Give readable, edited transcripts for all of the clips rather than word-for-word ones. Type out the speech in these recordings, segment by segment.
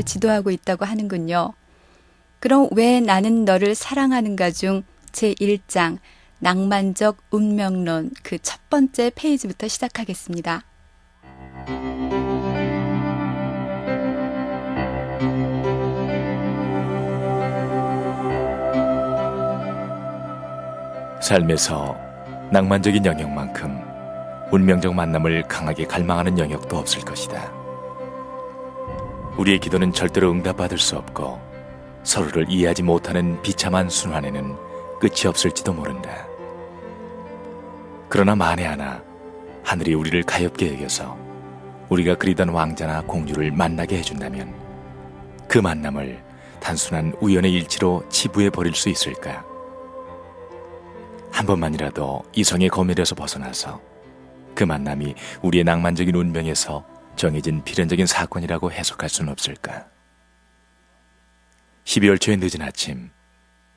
삶을 지도하고 있다고 하는군요. 그럼 왜 나는 너를 사랑하는가 중 제1장 낭만적 운명론 그 첫 번째 페이지부터 시작하겠습니다. 삶에서 낭만적인 영역만큼 운명적 만남을 강하게 갈망하는 영역도 없을 것이다. 우리의 기도는 절대로 응답받을 수 없고 서로를 이해하지 못하는 비참한 순환에는 끝이 없을지도 모른다. 그러나 만에 하나 하늘이 우리를 가엾게 여겨서 우리가 그리던 왕자나 공주를 만나게 해준다면 그 만남을 단순한 우연의 일치로 치부해 버릴 수 있을까? 한 번만이라도 이성의 검열에서 벗어나서 그 만남이 우리의 낭만적인 운명에서 정해진 필연적인 사건이라고 해석할 수는 없을까? 12월 초의 늦은 아침,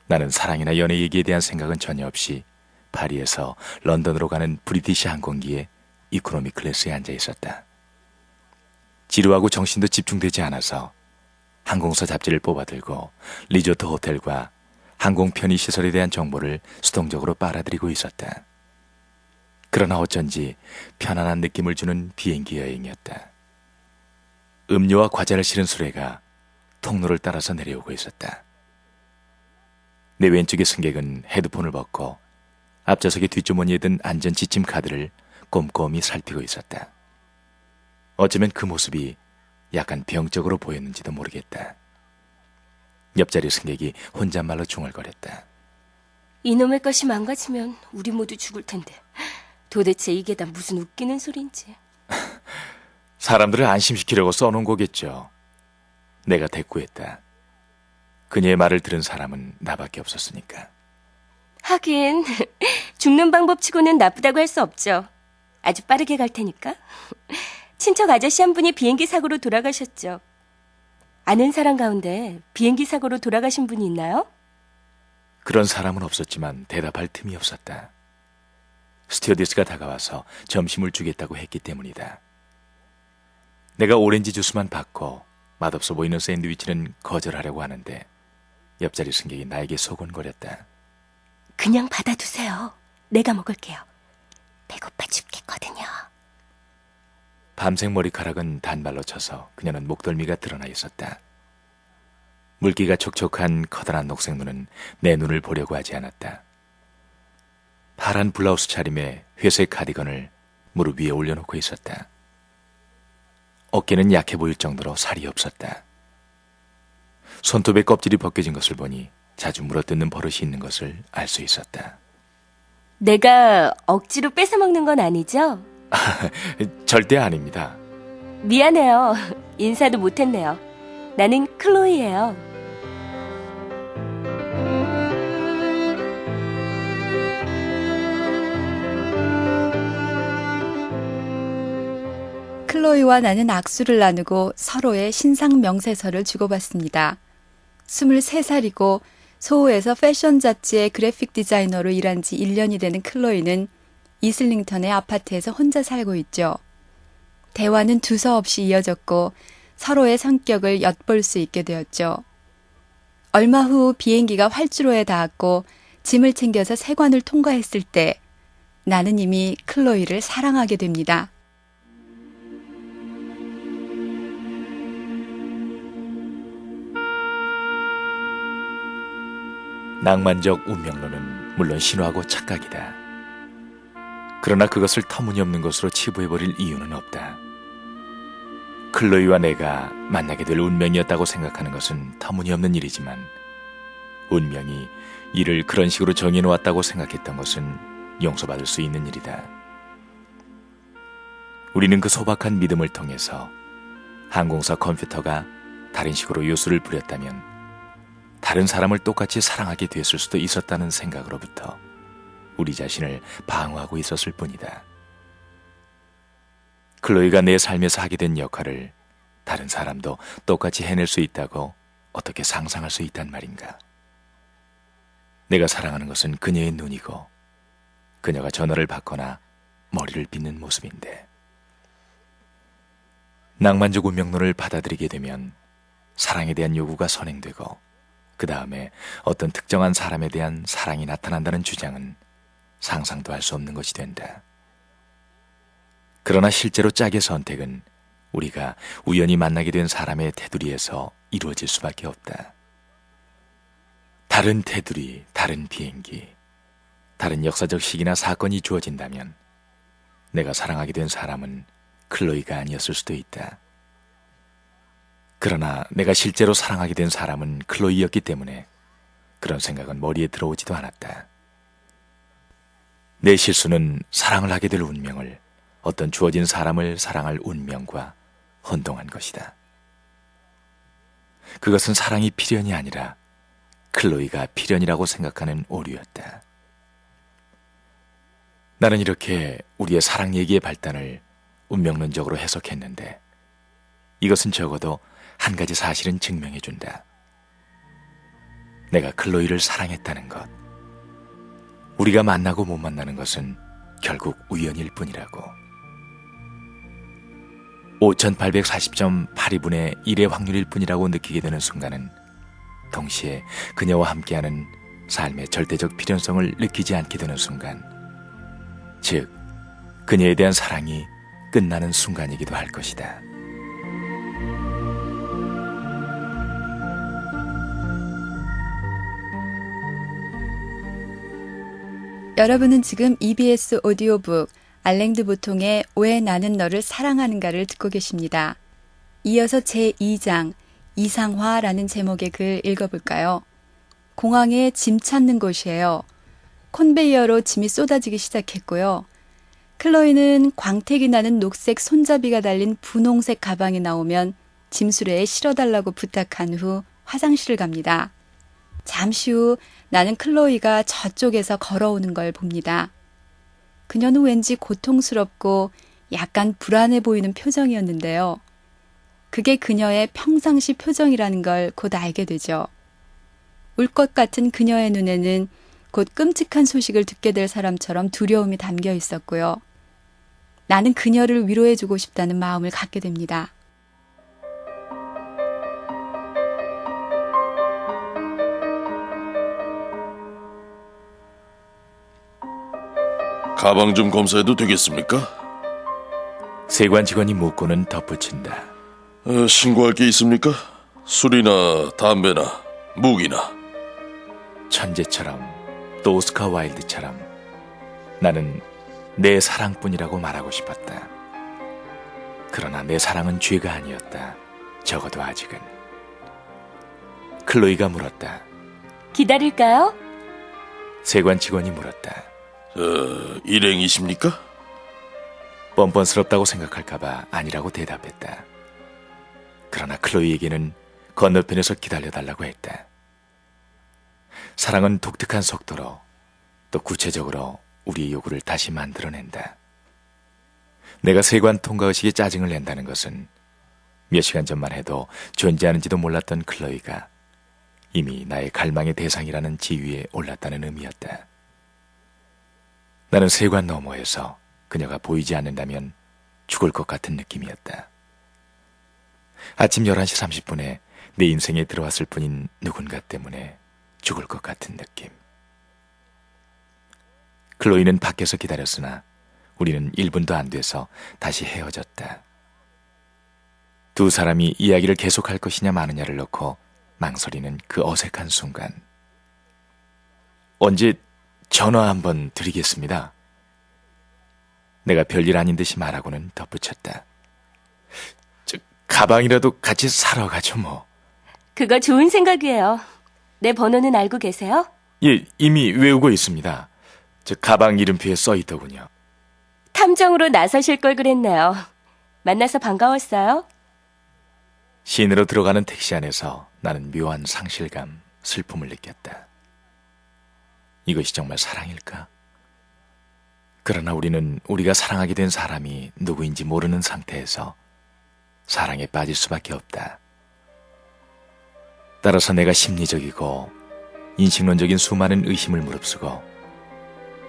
나는 사랑이나 연애 얘기에 대한 생각은 전혀 없이 파리에서 런던으로 가는 브리티시 항공기의 이코노미 클래스에 앉아 있었다. 지루하고 정신도 집중되지 않아서 항공사 잡지를 뽑아들고 리조트 호텔과 항공 편의 시설에 대한 정보를 수동적으로 빨아들이고 있었다. 그러나 어쩐지 편안한 느낌을 주는 비행기 여행이었다. 음료와 과자를 실은 수레가 통로를 따라서 내려오고 있었다. 내 왼쪽의 승객은 헤드폰을 벗고 앞좌석의 뒷주머니에 든 안전 지침 카드를 꼼꼼히 살피고 있었다. 어쩌면 그 모습이 약간 병적으로 보였는지도 모르겠다. 옆자리 승객이 혼잣말로 중얼거렸다. 이놈의 것이 망가지면 우리 모두 죽을 텐데 도대체 이게 다 무슨 웃기는 소린지. 사람들을 안심시키려고 써놓은 거겠죠. 내가 대꾸했다. 그녀의 말을 들은 사람은 나밖에 없었으니까. 하긴 죽는 방법치고는 나쁘다고 할 수 없죠. 아주 빠르게 갈 테니까. 친척 아저씨 한 분이 비행기 사고로 돌아가셨죠. 아는 사람 가운데 비행기 사고로 돌아가신 분이 있나요? 그런 사람은 없었지만 대답할 틈이 없었다. 스튜어디스가 다가와서 점심을 주겠다고 했기 때문이다. 내가 오렌지 주스만 받고 맛없어 보이는 샌드위치는 거절하려고 하는데 옆자리 승객이 나에게 소곤거렸다. 그냥 받아두세요. 내가 먹을게요. 배고파 죽겠거든요. 밤색 머리카락은 단발로 쳐서 그녀는 목덜미가 드러나 있었다. 물기가 촉촉한 커다란 녹색 눈은 내 눈을 보려고 하지 않았다. 파란 블라우스 차림에 회색 카디건을 무릎 위에 올려놓고 있었다. 어깨는 약해 보일 정도로 살이 없었다. 손톱에 껍질이 벗겨진 것을 보니 자주 물어뜯는 버릇이 있는 것을 알 수 있었다. 내가 억지로 뺏어먹는 건 아니죠? 절대 아닙니다. 미안해요. 인사도 못했네요. 나는 클로이예요. 클로이와 나는 악수를 나누고 서로의 신상 명세서를 주고받습니다. 23살이고 소호에서 패션 잡지의 그래픽 디자이너로 일한 지 1년이 되는 클로이는 이슬링턴의 아파트에서 혼자 살고 있죠. 대화는 두서없이 이어졌고 서로의 성격을 엿볼 수 있게 되었죠. 얼마 후 비행기가 활주로에 닿았고 짐을 챙겨서 세관을 통과했을 때 나는 이미 클로이를 사랑하게 됩니다. 낭만적 운명론은 물론 신화고 착각이다. 그러나 그것을 터무니없는 것으로 치부해버릴 이유는 없다. 클로이와 내가 만나게 될 운명이었다고 생각하는 것은 터무니없는 일이지만 운명이 이를 그런 식으로 정해놓았다고 생각했던 것은 용서받을 수 있는 일이다. 우리는 그 소박한 믿음을 통해서 항공사 컴퓨터가 다른 식으로 요술을 부렸다면 다른 사람을 똑같이 사랑하게 됐을 수도 있었다는 생각으로부터 우리 자신을 방어하고 있었을 뿐이다. 클로이가 내 삶에서 하게 된 역할을 다른 사람도 똑같이 해낼 수 있다고 어떻게 상상할 수 있단 말인가. 내가 사랑하는 것은 그녀의 눈이고 그녀가 전화를 받거나 머리를 빗는 모습인데 낭만적 운명론을 받아들이게 되면 사랑에 대한 요구가 선행되고 그 다음에 어떤 특정한 사람에 대한 사랑이 나타난다는 주장은 상상도 할 수 없는 것이 된다. 그러나 실제로 짝의 선택은 우리가 우연히 만나게 된 사람의 테두리에서 이루어질 수밖에 없다. 다른 테두리, 다른 비행기, 다른 역사적 시기나 사건이 주어진다면 내가 사랑하게 된 사람은 클로이가 아니었을 수도 있다. 그러나 내가 실제로 사랑하게 된 사람은 클로이였기 때문에 그런 생각은 머리에 들어오지도 않았다. 내 실수는 사랑을 하게 될 운명을 어떤 주어진 사람을 사랑할 운명과 혼동한 것이다. 그것은 사랑이 필연이 아니라 클로이가 필연이라고 생각하는 오류였다. 나는 이렇게 우리의 사랑 얘기의 발단을 운명론적으로 해석했는데 이것은 적어도 한 가지 사실은 증명해준다. 내가 클로이를 사랑했다는 것. 우리가 만나고 못 만나는 것은 결국 우연일 뿐이라고. 5840.82분의 1의 확률일 뿐이라고 느끼게 되는 순간은 동시에 그녀와 함께하는 삶의 절대적 필연성을 느끼지 않게 되는 순간, 즉 그녀에 대한 사랑이 끝나는 순간이기도 할 것이다. 여러분은 지금 EBS 오디오북 알랭드 보통의 왜 나는 너를 사랑하는가를 듣고 계십니다. 이어서 제2장 이상화라는 제목의 글 읽어볼까요? 공항에 짐 찾는 곳이에요. 컨베이어로 짐이 쏟아지기 시작했고요. 클로이는 광택이 나는 녹색 손잡이가 달린 분홍색 가방이 나오면 짐수레에 실어달라고 부탁한 후 화장실을 갑니다. 잠시 후 나는 클로이가 저쪽에서 걸어오는 걸 봅니다. 그녀는 왠지 고통스럽고 약간 불안해 보이는 표정이었는데요. 그게 그녀의 평상시 표정이라는 걸 곧 알게 되죠. 울 것 같은 그녀의 눈에는 곧 끔찍한 소식을 듣게 될 사람처럼 두려움이 담겨 있었고요. 나는 그녀를 위로해주고 싶다는 마음을 갖게 됩니다. 가방 좀 검사해도 되겠습니까? 세관 직원이 묻고는 덧붙인다. 신고할 게 있습니까? 술이나 담배나 무기나. 천재처럼 또 오스카 와일드처럼 나는 내 사랑뿐이라고 말하고 싶었다. 그러나 내 사랑은 죄가 아니었다. 적어도 아직은. 클로이가 물었다. 기다릴까요? 세관 직원이 물었다. 일행이십니까? 뻔뻔스럽다고 생각할까봐 아니라고 대답했다. 그러나 클로이에게는 건너편에서 기다려달라고 했다. 사랑은 독특한 속도로 또 구체적으로 우리의 요구를 다시 만들어낸다. 내가 세관 통과 의식에 짜증을 낸다는 것은 몇 시간 전만 해도 존재하는지도 몰랐던 클로이가 이미 나의 갈망의 대상이라는 지위에 올랐다는 의미였다. 나는 세관 너머에서 그녀가 보이지 않는다면 죽을 것 같은 느낌이었다. 아침 11시 30분에 내 인생에 들어왔을 뿐인 누군가 때문에 죽을 것 같은 느낌. 클로이는 밖에서 기다렸으나 우리는 1분도 안 돼서 다시 헤어졌다. 두 사람이 이야기를 계속할 것이냐 마느냐를 놓고 망설이는 그 어색한 순간. 언제 전화 한번 드리겠습니다. 내가 별일 아닌 듯이 말하고는 덧붙였다. 가방이라도 같이 사러 가죠 뭐. 그거 좋은 생각이에요. 내 번호는 알고 계세요? 예, 이미 외우고 있습니다. 가방 이름표에 써 있더군요. 탐정으로 나서실 걸 그랬네요. 만나서 반가웠어요. 시내로 들어가는 택시 안에서 나는 묘한 상실감, 슬픔을 느꼈다. 이것이 정말 사랑일까? 그러나 우리는 우리가 사랑하게 된 사람이 누구인지 모르는 상태에서 사랑에 빠질 수밖에 없다. 따라서 내가 심리적이고 인식론적인 수많은 의심을 무릅쓰고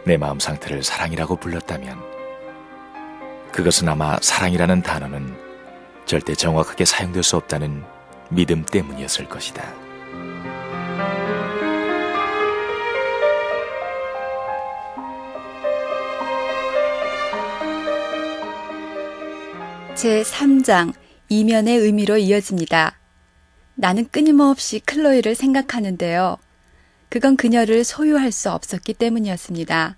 내 마음 상태를 사랑이라고 불렀다면 그것은 아마 사랑이라는 단어는 절대 정확하게 사용될 수 없다는 믿음 때문이었을 것이다. 제3장 이면의 의미로 이어집니다. 나는 끊임없이 클로이를 생각하는데요. 그건 그녀를 소유할 수 없었기 때문이었습니다.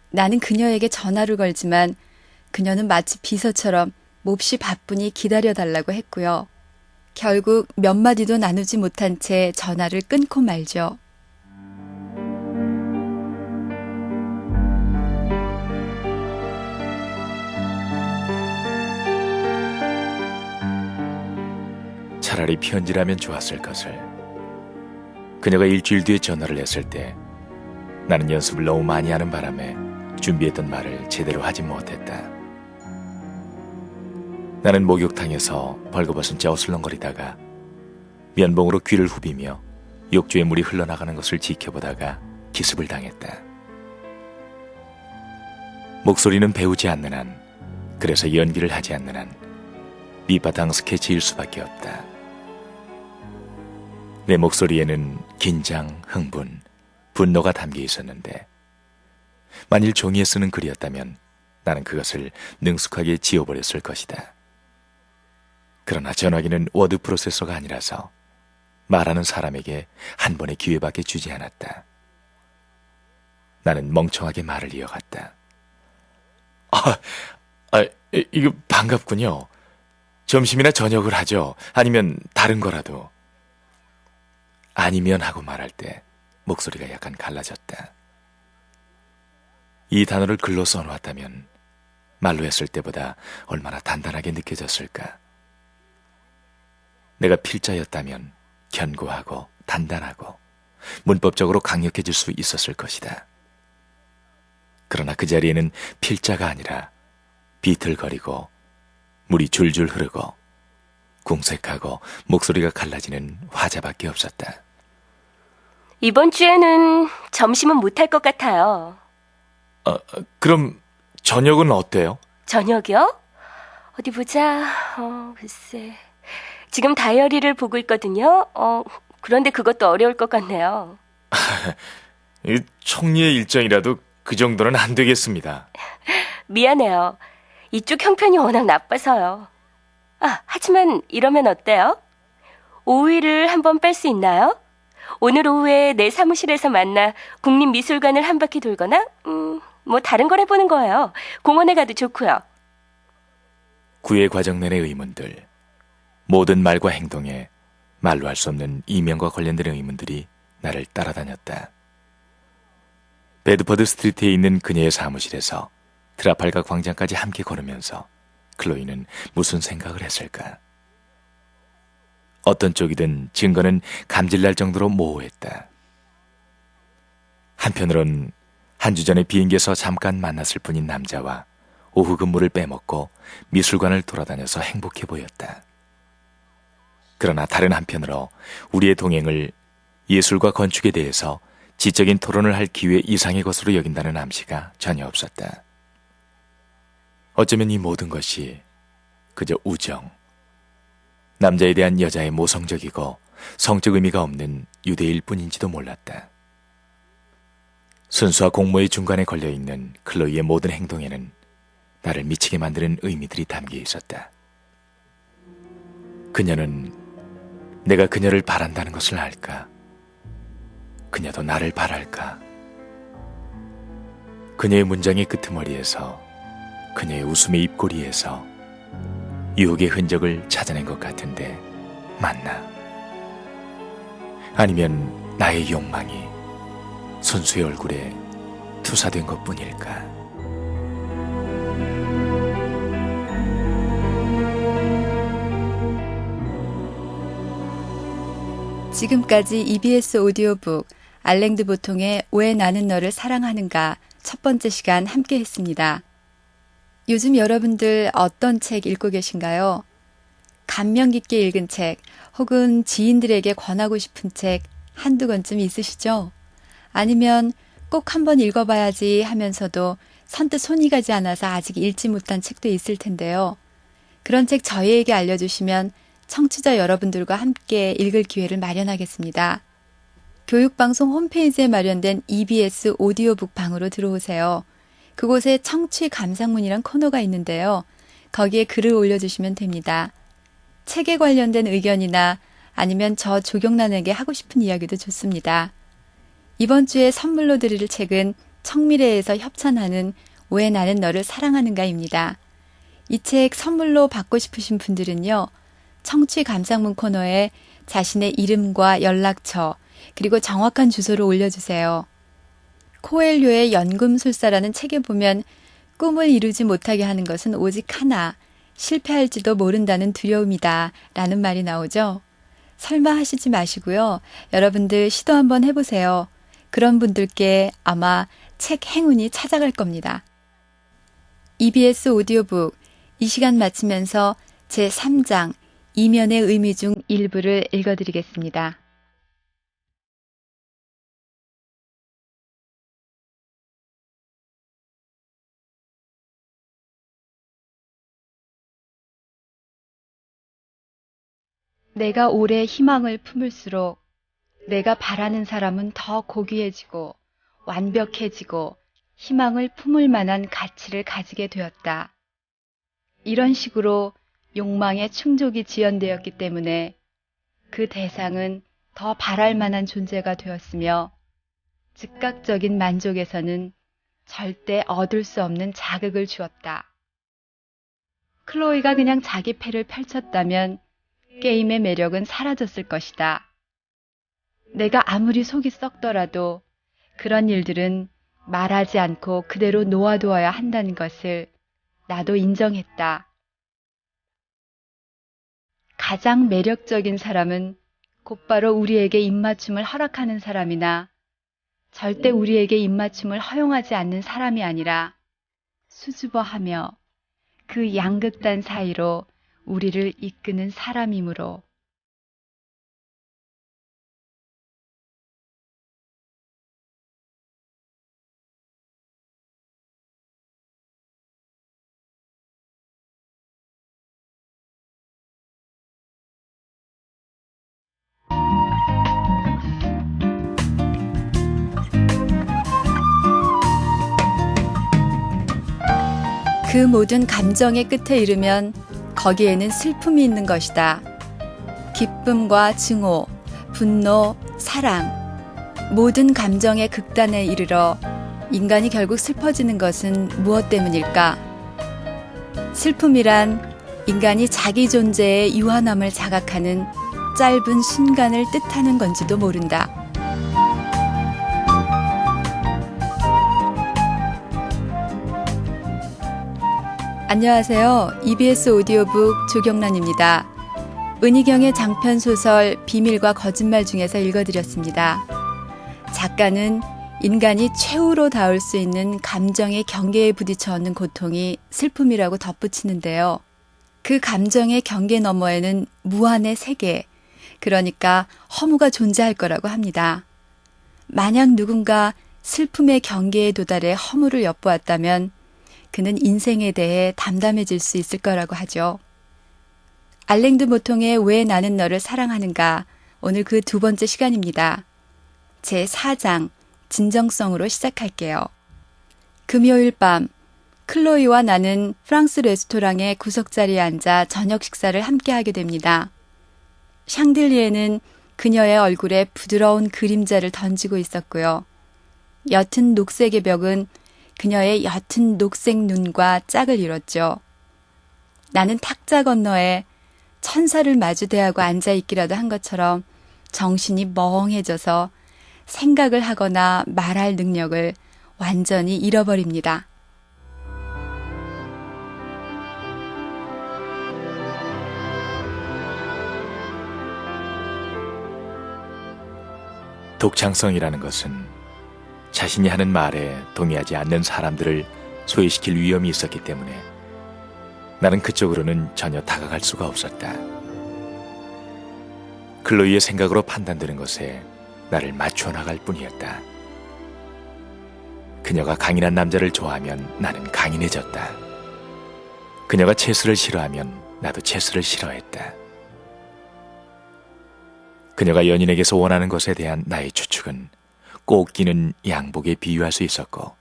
나는 그녀에게 전화를 걸지만 그녀는 마치 비서처럼 몹시 바쁘니 기다려달라고 했고요. 결국 몇 마디도 나누지 못한 채 전화를 끊고 말죠. 차라리 편지라면 좋았을 것을. 그녀가 일주일 뒤에 전화를 했을 때 나는 연습을 너무 많이 하는 바람에 준비했던 말을 제대로 하지 못했다. 나는 목욕탕에서 벌거벗은 채 어슬렁거리다가 면봉으로 귀를 후비며 욕조에 물이 흘러나가는 것을 지켜보다가 기습을 당했다. 목소리는 배우지 않는 한, 그래서 연기를 하지 않는 한 밑바탕 스케치일 수밖에 없다. 내 목소리에는 긴장, 흥분, 분노가 담겨 있었는데 만일 종이에 쓰는 글이었다면 나는 그것을 능숙하게 지워버렸을 것이다. 그러나 전화기는 워드 프로세서가 아니라서 말하는 사람에게 한 번의 기회밖에 주지 않았다. 나는 멍청하게 말을 이어갔다. 이거 반갑군요. 점심이나 저녁을 하죠. 아니면 다른 거라도. 아니면 하고 말할 때 목소리가 약간 갈라졌다. 이 단어를 글로 써놓았다면 말로 했을 때보다 얼마나 단단하게 느껴졌을까. 내가 필자였다면 견고하고 단단하고 문법적으로 강력해질 수 있었을 것이다. 그러나 그 자리에는 필자가 아니라 비틀거리고 물이 줄줄 흐르고 궁색하고 목소리가 갈라지는 화자밖에 없었다. 이번 주에는 점심은 못할 것 같아요. 그럼 저녁은 어때요? 저녁이요? 어디 보자. 글쎄. 지금 다이어리를 보고 있거든요. 그런데 그것도 어려울 것 같네요. 총리의 일정이라도 그 정도는 안 되겠습니다. 미안해요. 이쪽 형편이 워낙 나빠서요. 하지만 이러면 어때요? 오후를 한번 뺄 수 있나요? 오늘 오후에 내 사무실에서 만나 국립미술관을 한 바퀴 돌거나 뭐 다른 걸 해보는 거예요. 공원에 가도 좋고요. 구애 과정 내의 의문들, 모든 말과 행동에 말로 할 수 없는 이면과 관련된 의문들이 나를 따라다녔다. 베드퍼드 스트리트에 있는 그녀의 사무실에서 트라팔가 광장까지 함께 걸으면서 클로이는 무슨 생각을 했을까? 어떤 쪽이든 증거는 감질날 정도로 모호했다. 한편으론 한 주 전에 비행기에서 잠깐 만났을 뿐인 남자와 오후 근무를 빼먹고 미술관을 돌아다녀서 행복해 보였다. 그러나 다른 한편으로 우리의 동행을 예술과 건축에 대해서 지적인 토론을 할 기회 이상의 것으로 여긴다는 암시가 전혀 없었다. 어쩌면 이 모든 것이 그저 우정, 남자에 대한 여자의 모성적이고 성적 의미가 없는 유대일 뿐인지도 몰랐다. 순수와 공모의 중간에 걸려있는 클로이의 모든 행동에는 나를 미치게 만드는 의미들이 담겨 있었다. 그녀는 내가 그녀를 바란다는 것을 알까? 그녀도 나를 바랄까? 그녀의 문장의 끄트머리에서, 그녀의 웃음의 입꼬리에서 유혹의 흔적을 찾아낸 것 같은데 맞나? 아니면 나의 욕망이 선수의 얼굴에 투사된 것뿐일까? 지금까지 EBS 오디오북 알랭드 보통의 왜 나는 너를 사랑하는가 첫 번째 시간 함께 했습니다. 요즘 여러분들 어떤 책 읽고 계신가요? 감명 깊게 읽은 책 혹은 지인들에게 권하고 싶은 책 한두 권쯤 있으시죠? 아니면 꼭 한번 읽어봐야지 하면서도 선뜻 손이 가지 않아서 아직 읽지 못한 책도 있을 텐데요. 그런 책 저희에게 알려주시면 청취자 여러분들과 함께 읽을 기회를 마련하겠습니다. 교육방송 홈페이지에 마련된 EBS 오디오북 방으로 들어오세요. 그곳에 청취 감상문이란 코너가 있는데요. 거기에 글을 올려주시면 됩니다. 책에 관련된 의견이나 아니면 저 조경란에게 하고 싶은 이야기도 좋습니다. 이번 주에 선물로 드릴 책은 청미래에서 협찬하는 왜 나는 너를 사랑하는가입니다. 이 책 선물로 받고 싶으신 분들은요. 청취 감상문 코너에 자신의 이름과 연락처 그리고 정확한 주소를 올려주세요. 코엘료의 연금술사라는 책에 보면 꿈을 이루지 못하게 하는 것은 오직 하나, 실패할지도 모른다는 두려움이다 라는 말이 나오죠. 설마 하시지 마시고요. 여러분들 시도 한번 해보세요. 그런 분들께 아마 책 행운이 찾아갈 겁니다. EBS 오디오북 이 시간 마치면서 제3장 이면의 의미 중 일부를 읽어드리겠습니다. 내가 오래 희망을 품을수록 내가 바라는 사람은 더 고귀해지고 완벽해지고 희망을 품을 만한 가치를 가지게 되었다. 이런 식으로 욕망의 충족이 지연되었기 때문에 그 대상은 더 바랄 만한 존재가 되었으며 즉각적인 만족에서는 절대 얻을 수 없는 자극을 주었다. 클로이가 그냥 자기 패를 펼쳤다면 게임의 매력은 사라졌을 것이다. 내가 아무리 속이 썩더라도 그런 일들은 말하지 않고 그대로 놓아두어야 한다는 것을 나도 인정했다. 가장 매력적인 사람은 곧바로 우리에게 입맞춤을 허락하는 사람이나 절대 우리에게 입맞춤을 허용하지 않는 사람이 아니라 수줍어하며 그 양극단 사이로 우리를 이끄는 사람이므로. 그 모든 감정의 끝에 이르면 거기에는 슬픔이 있는 것이다. 기쁨과 증오, 분노, 사랑, 모든 감정의 극단에 이르러 인간이 결국 슬퍼지는 것은 무엇 때문일까? 슬픔이란 인간이 자기 존재의 유한함을 자각하는 짧은 순간을 뜻하는 건지도 모른다. 안녕하세요. EBS 오디오북 조경란입니다. 은희경의 장편소설 비밀과 거짓말 중에서 읽어드렸습니다. 작가는 인간이 최후로 닿을 수 있는 감정의 경계에 부딪혀 얻는 고통이 슬픔이라고 덧붙이는데요. 그 감정의 경계 너머에는 무한의 세계, 그러니까 허무가 존재할 거라고 합니다. 만약 누군가 슬픔의 경계에 도달해 허무를 엿보았다면 그는 인생에 대해 담담해질 수 있을 거라고 하죠. 알랭드 모통의 왜 나는 너를 사랑하는가, 오늘 그 두 번째 시간입니다. 제4장 진정성으로 시작할게요. 금요일 밤 클로이와 나는 프랑스 레스토랑의 구석자리에 앉아 저녁 식사를 함께 하게 됩니다. 샹들리에는 그녀의 얼굴에 부드러운 그림자를 던지고 있었고요. 옅은 녹색의 벽은 그녀의 옅은 녹색 눈과 짝을 이뤘죠. 나는 탁자 건너에 천사를 마주 대하고 앉아있기라도 한 것처럼 정신이 멍해져서 생각을 하거나 말할 능력을 완전히 잃어버립니다. 독창성이라는 것은 자신이 하는 말에 동의하지 않는 사람들을 소외시킬 위험이 있었기 때문에 나는 그쪽으로는 전혀 다가갈 수가 없었다. 클로이의 생각으로 판단되는 것에 나를 맞춰 나갈 뿐이었다. 그녀가 강인한 남자를 좋아하면 나는 강인해졌다. 그녀가 체스를 싫어하면 나도 체스를 싫어했다. 그녀가 연인에게서 원하는 것에 대한 나의 추측은 꼭 끼는 양복에 비유할 수 있었고,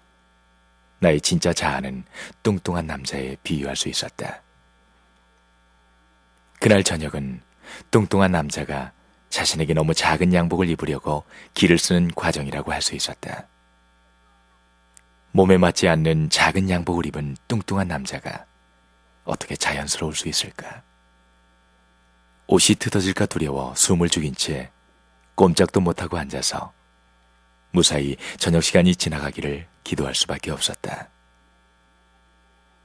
나의 진짜 자아는 뚱뚱한 남자에 비유할 수 있었다. 그날 저녁은 뚱뚱한 남자가 자신에게 너무 작은 양복을 입으려고 기를 쓰는 과정이라고 할 수 있었다. 몸에 맞지 않는 작은 양복을 입은 뚱뚱한 남자가 어떻게 자연스러울 수 있을까? 옷이 뜯어질까 두려워 숨을 죽인 채 꼼짝도 못하고 앉아서 무사히 저녁 시간이 지나가기를 기도할 수밖에 없었다.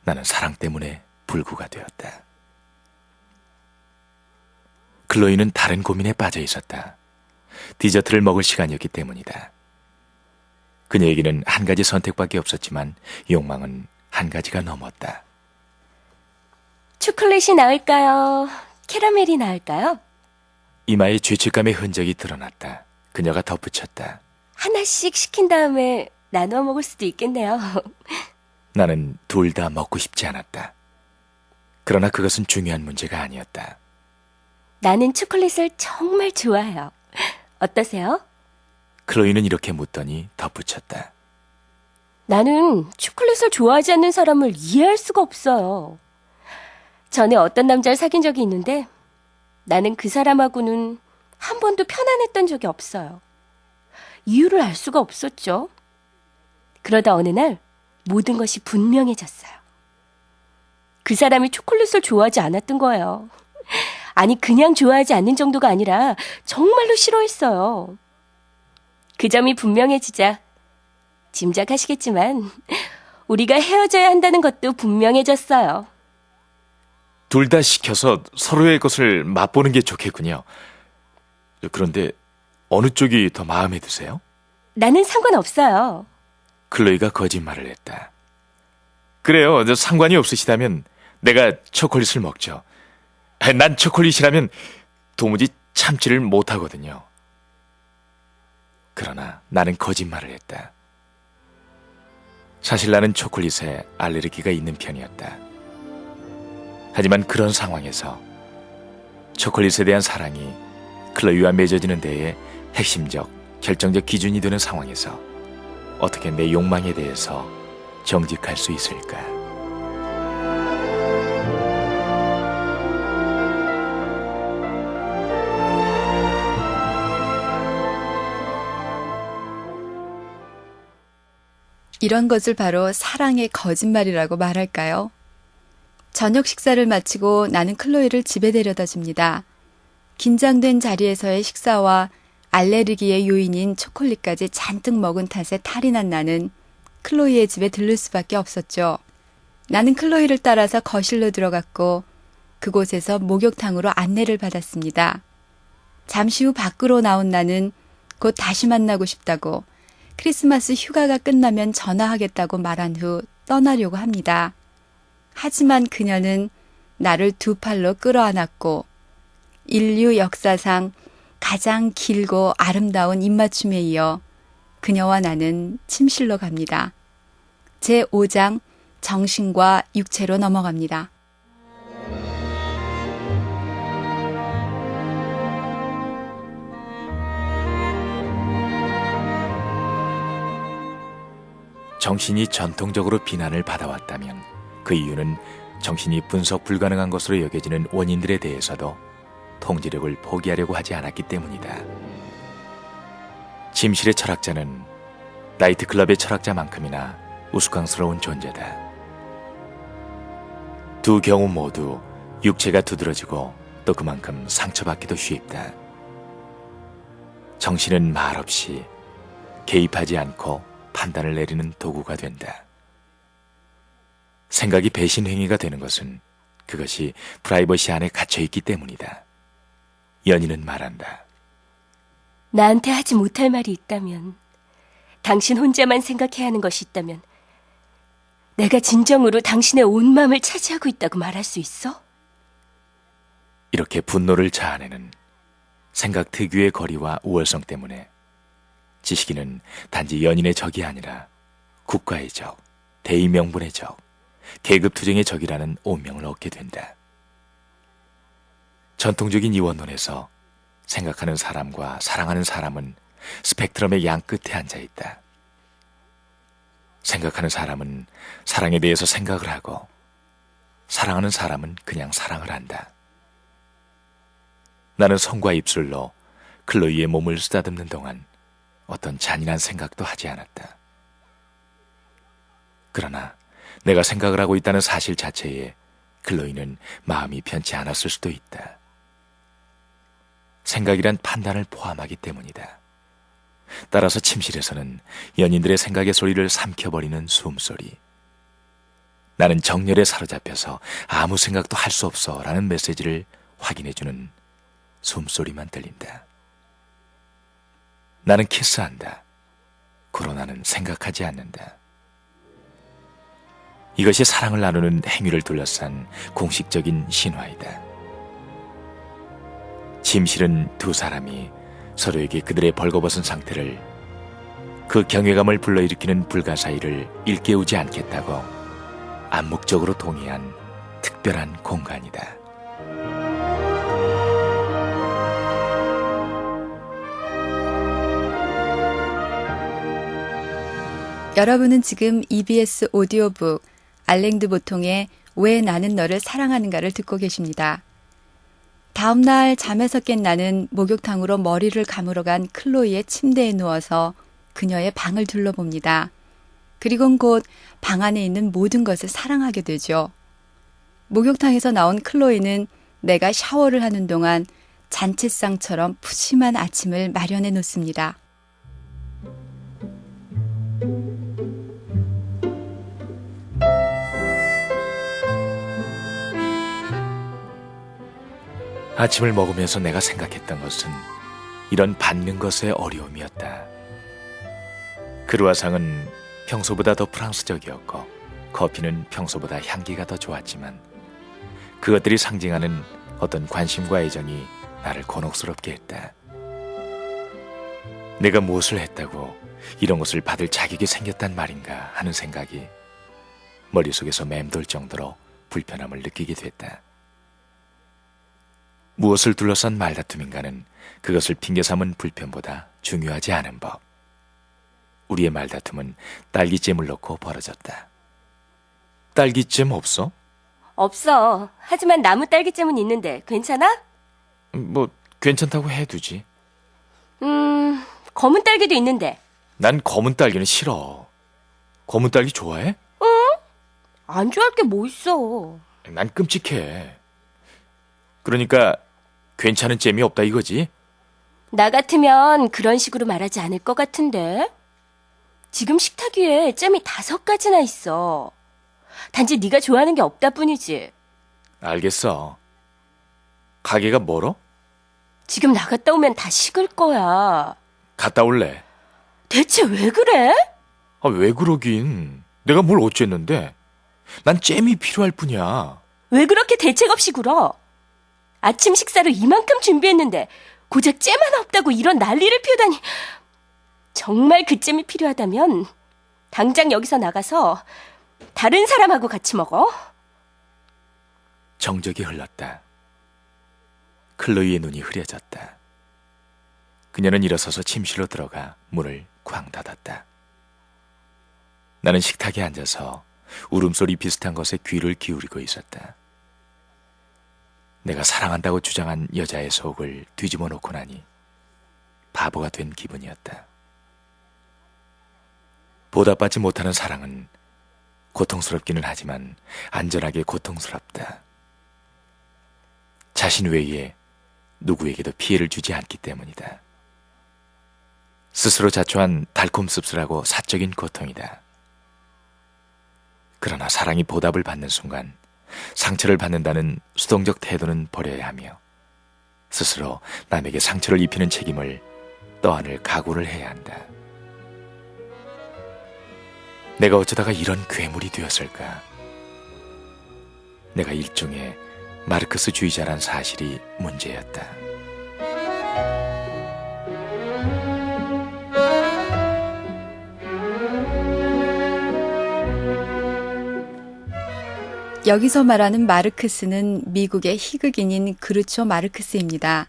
나는 사랑 때문에 불구가 되었다. 클로이는 다른 고민에 빠져 있었다. 디저트를 먹을 시간이었기 때문이다. 그녀에게는 한 가지 선택밖에 없었지만 욕망은 한 가지가 넘었다. 초콜릿이 나을까요? 캐러멜이 나을까요? 이마에 죄책감의 흔적이 드러났다. 그녀가 덧붙였다. 하나씩 시킨 다음에 나누어 먹을 수도 있겠네요. 나는 둘 다 먹고 싶지 않았다. 그러나 그것은 중요한 문제가 아니었다. 나는 초콜릿을 정말 좋아해요. 어떠세요? 클로이는 이렇게 묻더니 덧붙였다. 나는 초콜릿을 좋아하지 않는 사람을 이해할 수가 없어요. 전에 어떤 남자를 사귄 적이 있는데 나는 그 사람하고는 한 번도 편안했던 적이 없어요. 이유를 알 수가 없었죠. 그러다 어느 날 모든 것이 분명해졌어요. 그 사람이 초콜릿을 좋아하지 않았던 거예요. 아니, 그냥 좋아하지 않는 정도가 아니라 정말로 싫어했어요. 그 점이 분명해지자 짐작하시겠지만 우리가 헤어져야 한다는 것도 분명해졌어요. 둘 다 시켜서 서로의 것을 맛보는 게 좋겠군요. 그런데 어느 쪽이 더 마음에 드세요? 나는 상관없어요. 클로이가 거짓말을 했다. 그래요. 상관이 없으시다면 내가 초콜릿을 먹죠. 난 초콜릿이라면 도무지 참지를 못하거든요. 그러나 나는 거짓말을 했다. 사실 나는 초콜릿에 알레르기가 있는 편이었다. 하지만 그런 상황에서 초콜릿에 대한 사랑이 클로이와 맺어지는 데에 핵심적, 결정적 기준이 되는 상황에서 어떻게 내 욕망에 대해서 정직할 수 있을까? 이런 것을 바로 사랑의 거짓말이라고 말할까요? 저녁 식사를 마치고 나는 클로이를 집에 데려다 줍니다. 긴장된 자리에서의 식사와 알레르기의 요인인 초콜릿까지 잔뜩 먹은 탓에 탈이 난 나는 클로이의 집에 들를 수밖에 없었죠. 나는 클로이를 따라서 거실로 들어갔고 그곳에서 목욕탕으로 안내를 받았습니다. 잠시 후 밖으로 나온 나는 곧 다시 만나고 싶다고, 크리스마스 휴가가 끝나면 전화하겠다고 말한 후 떠나려고 합니다. 하지만 그녀는 나를 두 팔로 끌어안았고 인류 역사상 가장 길고 아름다운 입맞춤에 이어 그녀와 나는 침실로 갑니다. 제5장 정신과 육체로 넘어갑니다. 정신이 전통적으로 비난을 받아왔다면 그 이유는 정신이 분석 불가능한 것으로 여겨지는 원인들에 대해서도 통지력을 포기하려고 하지 않았기 때문이다. 침실의 철학자는 나이트클럽의 철학자만큼이나 우스꽝스러운 존재다. 두 경우 모두 육체가 두드러지고 또 그만큼 상처받기도 쉽다. 정신은 말없이 개입하지 않고 판단을 내리는 도구가 된다. 생각이 배신 행위가 되는 것은 그것이 프라이버시 안에 갇혀있기 때문이다. 연인은 말한다. 나한테 하지 못할 말이 있다면, 당신 혼자만 생각해야 하는 것이 있다면 내가 진정으로 당신의 온 마음을 차지하고 있다고 말할 수 있어? 이렇게 분노를 자아내는 생각 특유의 거리와 우월성 때문에 지식인은 단지 연인의 적이 아니라 국가의 적, 대의명분의 적, 계급투쟁의 적이라는 오명을 얻게 된다. 전통적인 이원론에서 생각하는 사람과 사랑하는 사람은 스펙트럼의 양 끝에 앉아 있다. 생각하는 사람은 사랑에 대해서 생각을 하고, 사랑하는 사람은 그냥 사랑을 한다. 나는 손과 입술로 클로이의 몸을 쓰다듬는 동안 어떤 잔인한 생각도 하지 않았다. 그러나 내가 생각을 하고 있다는 사실 자체에 클로이는 마음이 편치 않았을 수도 있다. 생각이란 판단을 포함하기 때문이다. 따라서 침실에서는 연인들의 생각의 소리를 삼켜버리는 숨소리. 나는 정열에 사로잡혀서 아무 생각도 할 수 없어 라는 메시지를 확인해주는 숨소리만 들린다. 나는 키스한다. 그러나는 생각하지 않는다. 이것이 사랑을 나누는 행위를 둘러싼 공식적인 신화이다. 침실은 두 사람이 서로에게 그들의 벌거벗은 상태를, 그 경외감을 불러일으키는 불가사의를 일깨우지 않겠다고 암묵적으로 동의한 특별한 공간이다. 여러분은 지금 EBS 오디오북 알랭드 보통의 왜 나는 너를 사랑하는가를 듣고 계십니다. 다음 날 잠에서 깬 나는 목욕탕으로 머리를 감으러 간 클로이의 침대에 누워서 그녀의 방을 둘러봅니다. 그리곤 곧 방 안에 있는 모든 것을 사랑하게 되죠. 목욕탕에서 나온 클로이는 내가 샤워를 하는 동안 잔치상처럼 푸짐한 아침을 마련해 놓습니다. 아침을 먹으면서 내가 생각했던 것은 이런 받는 것의 어려움이었다. 크루아상은 평소보다 더 프랑스적이었고 커피는 평소보다 향기가 더 좋았지만 그것들이 상징하는 어떤 관심과 애정이 나를 곤혹스럽게 했다. 내가 무엇을 했다고 이런 것을 받을 자격이 생겼단 말인가 하는 생각이 머릿속에서 맴돌 정도로 불편함을 느끼게 됐다. 무엇을 둘러싼 말다툼인가는 그것을 핑계 삼은 불편보다 중요하지 않은 법. 우리의 말다툼은 딸기잼을 넣고 벌어졌다. 딸기잼 없어? 없어. 하지만 나무 딸기잼은 있는데 괜찮아? 뭐 괜찮다고 해두지. 검은 딸기도 있는데. 난 검은 딸기는 싫어. 검은 딸기 좋아해? 안 좋아할 게 뭐 있어. 난 끔찍해. 그러니까 괜찮은 잼이 없다 이거지? 나 같으면 그런 식으로 말하지 않을 것 같은데. 지금 식탁 위에 잼이 5가지나 있어. 단지 네가 좋아하는 게 없다 뿐이지. 알겠어. 가게가 멀어? 지금 나갔다 오면 다 식을 거야. 갔다 올래. 대체 왜 그래? 왜 그러긴. 내가 뭘 어쨌는데. 난 잼이 필요할 뿐이야. 왜 그렇게 대책 없이 굴어? 아침 식사를 이만큼 준비했는데 고작 잼 하나 없다고 이런 난리를 피우다니. 정말 그 잼이 필요하다면 당장 여기서 나가서 다른 사람하고 같이 먹어. 정적이 흘렀다. 클로이의 눈이 흐려졌다. 그녀는 일어서서 침실로 들어가 문을 쾅 닫았다. 나는 식탁에 앉아서 울음소리 비슷한 것에 귀를 기울이고 있었다. 내가 사랑한다고 주장한 여자의 속을 뒤집어 놓고 나니 바보가 된 기분이었다. 보답받지 못하는 사랑은 고통스럽기는 하지만 안전하게 고통스럽다. 자신 외에 누구에게도 피해를 주지 않기 때문이다. 스스로 자초한 달콤 씁쓸하고 사적인 고통이다. 그러나 사랑이 보답을 받는 순간 상처를 받는다는 수동적 태도는 버려야 하며 스스로 남에게 상처를 입히는 책임을 떠안을 각오를 해야 한다. 내가 어쩌다가 이런 괴물이 되었을까? 내가 일종의 마르크스주의자란 사실이 문제였다. 여기서 말하는 마르크스는 미국의 희극인인 그루초 마르크스입니다.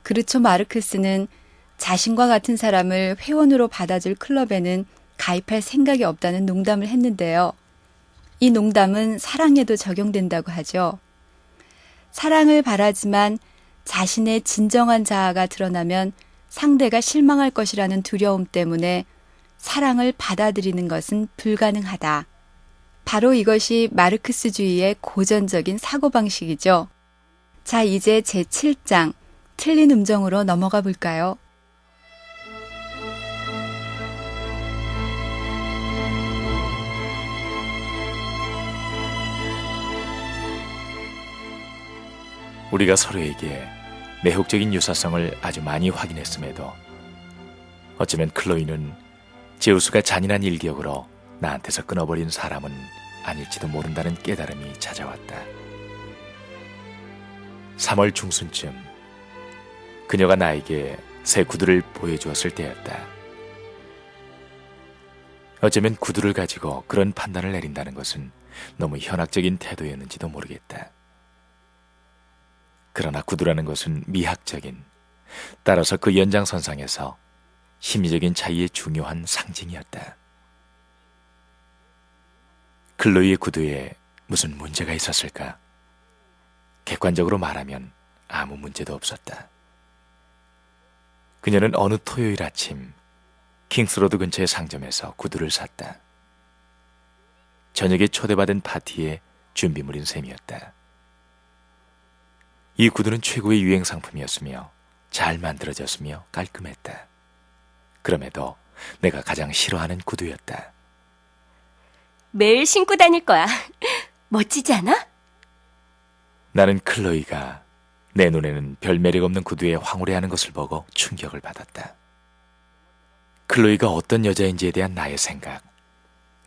그르초 마르크스는 자신과 같은 사람을 회원으로 받아줄 클럽에는 가입할 생각이 없다는 농담을 했는데요. 이 농담은 사랑에도 적용된다고 하죠. 사랑을 바라지만 자신의 진정한 자아가 드러나면 상대가 실망할 것이라는 두려움 때문에 사랑을 받아들이는 것은 불가능하다. 바로 이것이 마르크스주의의 고전적인 사고방식이죠. 자, 이제 제7장 틀린 음정으로 넘어가 볼까요? 우리가 서로에게 매혹적인 유사성을 아주 많이 확인했음에도 어쩌면 클로이는 제우스가 잔인한 일격으로 나한테서 끊어버린 사람은 아닐지도 모른다는 깨달음이 찾아왔다. 3월 중순쯤 그녀가 나에게 새 구두를 보여주었을 때였다. 어쩌면 구두를 가지고 그런 판단을 내린다는 것은 너무 현학적인 태도였는지도 모르겠다. 그러나 구두라는 것은 미학적인, 따라서 그 연장선상에서 심리적인 차이의 중요한 상징이었다. 클로이의 구두에 무슨 문제가 있었을까? 객관적으로 말하면 아무 문제도 없었다. 그녀는 어느 토요일 아침 킹스로드 근처의 상점에서 구두를 샀다. 저녁에 초대받은 파티의 준비물인 셈이었다. 이 구두는 최고의 유행 상품이었으며 잘 만들어졌으며 깔끔했다. 그럼에도 내가 가장 싫어하는 구두였다. 매일 신고 다닐 거야. 멋지지 않아? 나는 클로이가 내 눈에는 별 매력 없는 구두에 황홀해하는 것을 보고 충격을 받았다. 클로이가 어떤 여자인지에 대한 나의 생각,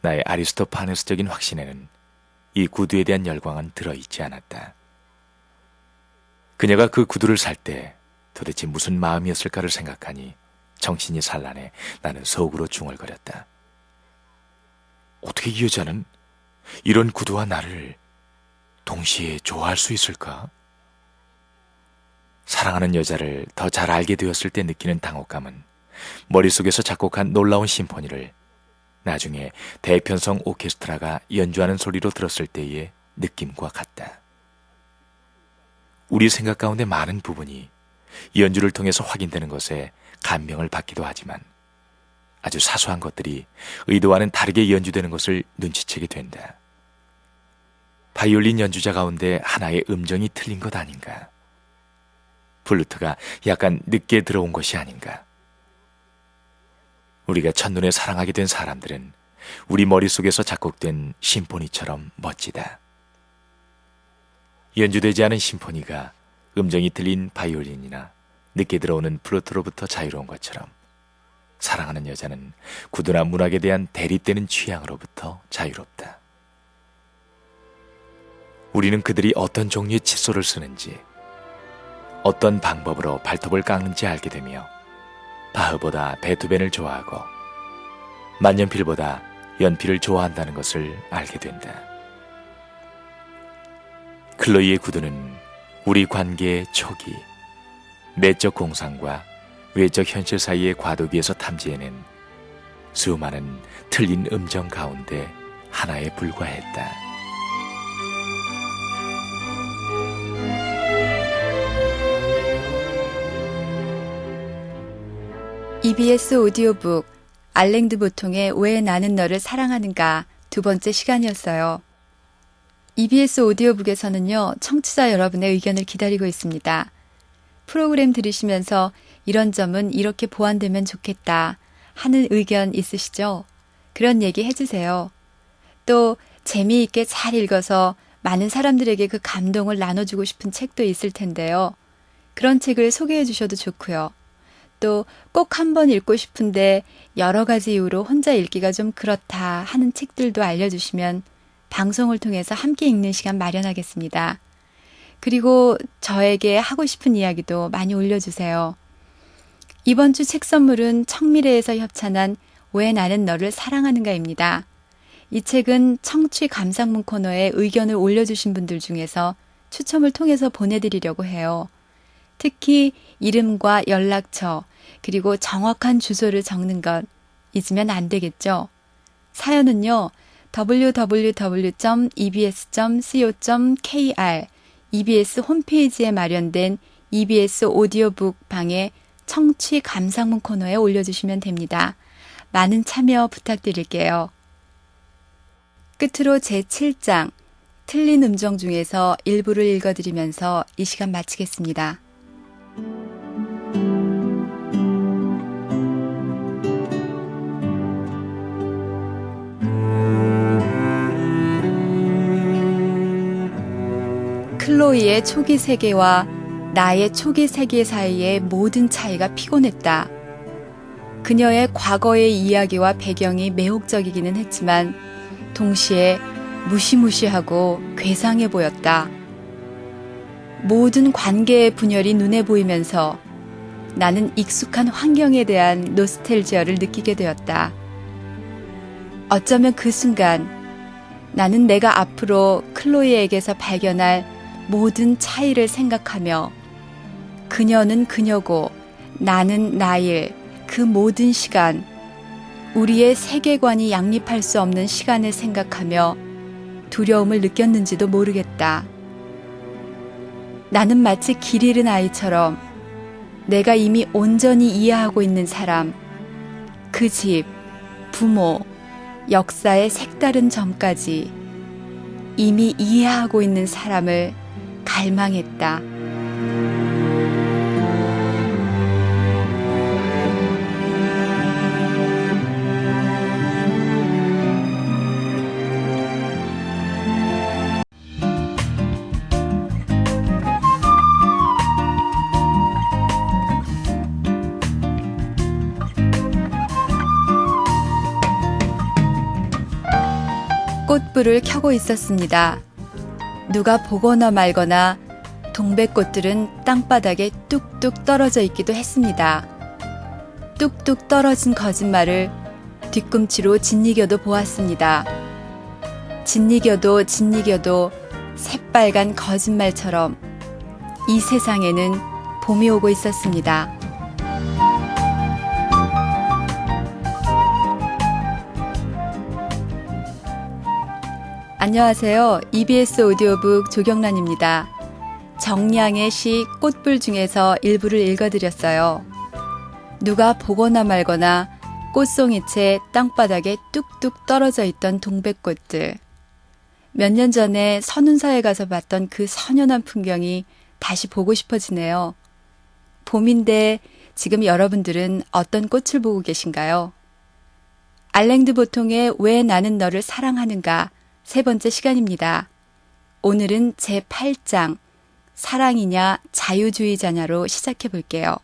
나의 아리스토파네스적인 확신에는 이 구두에 대한 열광은 들어있지 않았다. 그녀가 그 구두를 살 때 도대체 무슨 마음이었을까를 생각하니 정신이 산란해 나는 속으로 중얼거렸다. 어떻게 이 여자는 이런 구두와 나를 동시에 좋아할 수 있을까? 사랑하는 여자를 더 잘 알게 되었을 때 느끼는 당혹감은 머릿속에서 작곡한 놀라운 심포니를 나중에 대편성 오케스트라가 연주하는 소리로 들었을 때의 느낌과 같다. 우리 생각 가운데 많은 부분이 연주를 통해서 확인되는 것에 감명을 받기도 하지만 아주 사소한 것들이 의도와는 다르게 연주되는 것을 눈치채게 된다. 바이올린 연주자 가운데 하나의 음정이 틀린 것 아닌가? 플루트가 약간 늦게 들어온 것이 아닌가? 우리가 첫눈에 사랑하게 된 사람들은 우리 머릿속에서 작곡된 심포니처럼 멋지다. 연주되지 않은 심포니가 음정이 틀린 바이올린이나 늦게 들어오는 플루트로부터 자유로운 것처럼 사랑하는 여자는 구두나 문학에 대한 대립되는 취향으로부터 자유롭다. 우리는 그들이 어떤 종류의 칫솔을 쓰는지, 어떤 방법으로 발톱을 깎는지 알게 되며 바흐보다 베토벤을 좋아하고 만년필보다 연필을 좋아한다는 것을 알게 된다. 클로이의 구두는 우리 관계의 초기, 내적 공상과 외적 현실 사이의 과도기에서 탐지해낸 수많은 틀린 음정 가운데 하나에 불과했다. EBS 오디오북 알랭드 보통의 왜 나는 너를 사랑하는가 두 번째 시간이었어요. EBS 오디오북에서는요, 청취자 여러분의 의견을 기다리고 있습니다. 프로그램 들으시면서 이런 점은 이렇게 보완되면 좋겠다 하는 의견 있으시죠? 그런 얘기 해주세요. 또 재미있게 잘 읽어서 많은 사람들에게 그 감동을 나눠주고 싶은 책도 있을 텐데요. 그런 책을 소개해 주셔도 좋고요. 또 꼭 한번 읽고 싶은데 여러 가지 이유로 혼자 읽기가 좀 그렇다 하는 책들도 알려주시면 방송을 통해서 함께 읽는 시간 마련하겠습니다. 그리고 저에게 하고 싶은 이야기도 많이 올려주세요. 이번 주 책 선물은 청미래에서 협찬한 왜 나는 너를 사랑하는가입니다. 이 책은 청취 감상문 코너에 의견을 올려주신 분들 중에서 추첨을 통해서 보내드리려고 해요. 특히 이름과 연락처, 그리고 정확한 주소를 적는 것 잊으면 안 되겠죠. 사연은요, www.ebs.co.kr EBS 홈페이지에 마련된 EBS 오디오북 방의 청취 감상문 코너에 올려주시면 됩니다. 많은 참여 부탁드릴게요. 끝으로 제7장 틀린 음정 중에서 일부를 읽어드리면서 이 시간 마치겠습니다. 클로이의 초기 세계와 나의 초기 세계 사이의 모든 차이가 피곤했다. 그녀의 과거의 이야기와 배경이 매혹적이기는 했지만 동시에 무시무시하고 괴상해 보였다. 모든 관계의 분열이 눈에 보이면서 나는 익숙한 환경에 대한 노스텔지어를 느끼게 되었다. 어쩌면 그 순간 나는 내가 앞으로 클로이에게서 발견할 모든 차이를 생각하며 그녀는 그녀고 나는 나일 그 모든 시간, 우리의 세계관이 양립할 수 없는 시간을 생각하며 두려움을 느꼈는지도 모르겠다. 나는 마치 길 잃은 아이처럼 내가 이미 온전히 이해하고 있는 사람, 그 집, 부모, 역사의 색다른 점까지 이미 이해하고 있는 사람을 갈망했다. 꽃불을 켜고 있었습니다. 누가 보거나 말거나 동백꽃들은 땅바닥에 뚝뚝 떨어져 있기도 했습니다. 뚝뚝 떨어진 거짓말을 뒤꿈치로 짓이겨도 보았습니다. 짓이겨도 새빨간 거짓말처럼 이 세상에는 봄이 오고 있었습니다. 안녕하세요. EBS 오디오북 조경란입니다. 정량의 시 꽃불 중에서 일부를 읽어드렸어요. 누가 보거나 말거나 꽃송이채 땅바닥에 뚝뚝 떨어져 있던 동백꽃들. 몇 년 전에 선운사에 가서 봤던 그 선연한 풍경이 다시 보고 싶어지네요. 봄인데 지금 여러분들은 어떤 꽃을 보고 계신가요? 알랭드 보통의 왜 나는 너를 사랑하는가 세 번째 시간입니다. 오늘은 제8장 사랑이냐 자유주의자냐로 시작해 볼게요.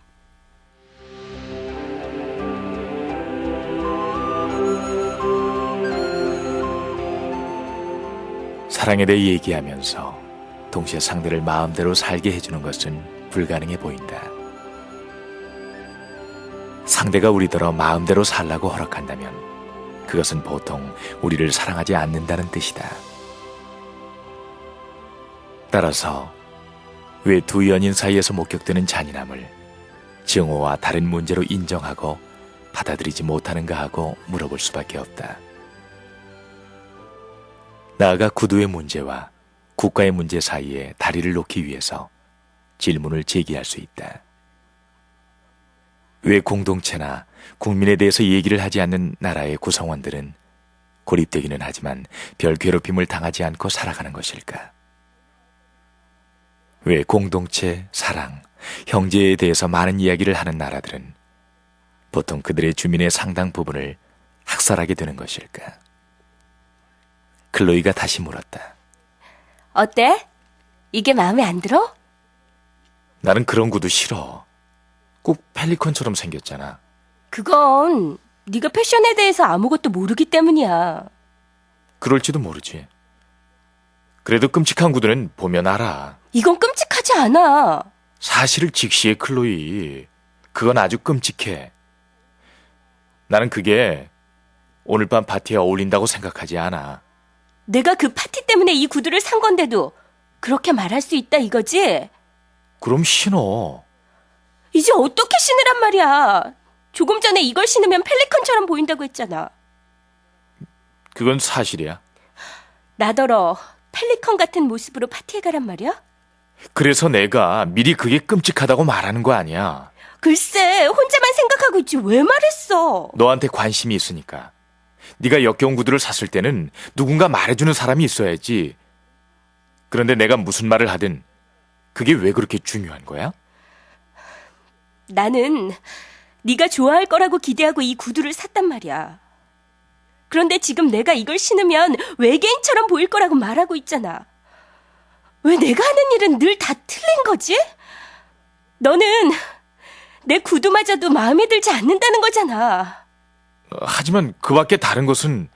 사랑에 대해 얘기하면서 동시에 상대를 마음대로 살게 해주는 것은 불가능해 보인다. 상대가 우리더러 마음대로 살라고 허락한다면 그것은 보통 우리를 사랑하지 않는다는 뜻이다. 따라서 왜 두 연인 사이에서 목격되는 잔인함을 증오와 다른 문제로 인정하고 받아들이지 못하는가 하고 물어볼 수밖에 없다. 나아가 구두의 문제와 국가의 문제 사이에 다리를 놓기 위해서 질문을 제기할 수 있다. 왜 공동체나 국민에 대해서 얘기를 하지 않는 나라의 구성원들은 고립되기는 하지만 별 괴롭힘을 당하지 않고 살아가는 것일까? 왜 공동체, 사랑, 형제에 대해서 많은 이야기를 하는 나라들은 보통 그들의 주민의 상당 부분을 학살하게 되는 것일까? 클로이가 다시 물었다. 어때? 이게 마음에 안 들어? 나는 그런 구두 싫어. 꼭 펠리컨처럼 생겼잖아. 그건 네가 패션에 대해서 아무것도 모르기 때문이야. 그럴지도 모르지. 그래도 끔찍한 구두는 보면 알아. 이건 끔찍하지 않아. 사실을 직시해, 클로이. 그건 아주 끔찍해. 나는 그게 오늘 밤 파티에 어울린다고 생각하지 않아. 내가 그 파티 때문에 이 구두를 산 건데도 그렇게 말할 수 있다 이거지? 그럼 신어. 이제 어떻게 신으란 말이야? 조금 전에 이걸 신으면 펠리컨처럼 보인다고 했잖아. 그건 사실이야. 나더러 펠리컨 같은 모습으로 파티에 가란 말이야? 그래서 내가 미리 그게 끔찍하다고 말하는 거 아니야. 글쎄, 혼자만 생각하고 있지 왜 말했어? 너한테 관심이 있으니까. 네가 역겨운 구두를 샀을 때는 누군가 말해주는 사람이 있어야지. 그런데 내가 무슨 말을 하든 그게 왜 그렇게 중요한 거야? 나는 네가 좋아할 거라고 기대하고 이 구두를 샀단 말이야. 그런데 지금 내가 이걸 신으면 외계인처럼 보일 거라고 말하고 있잖아. 왜 내가 하는 일은 늘 다 틀린 거지? 너는 내 구두마저도 마음에 들지 않는다는 거잖아. 하지만 그 밖에 다른 것은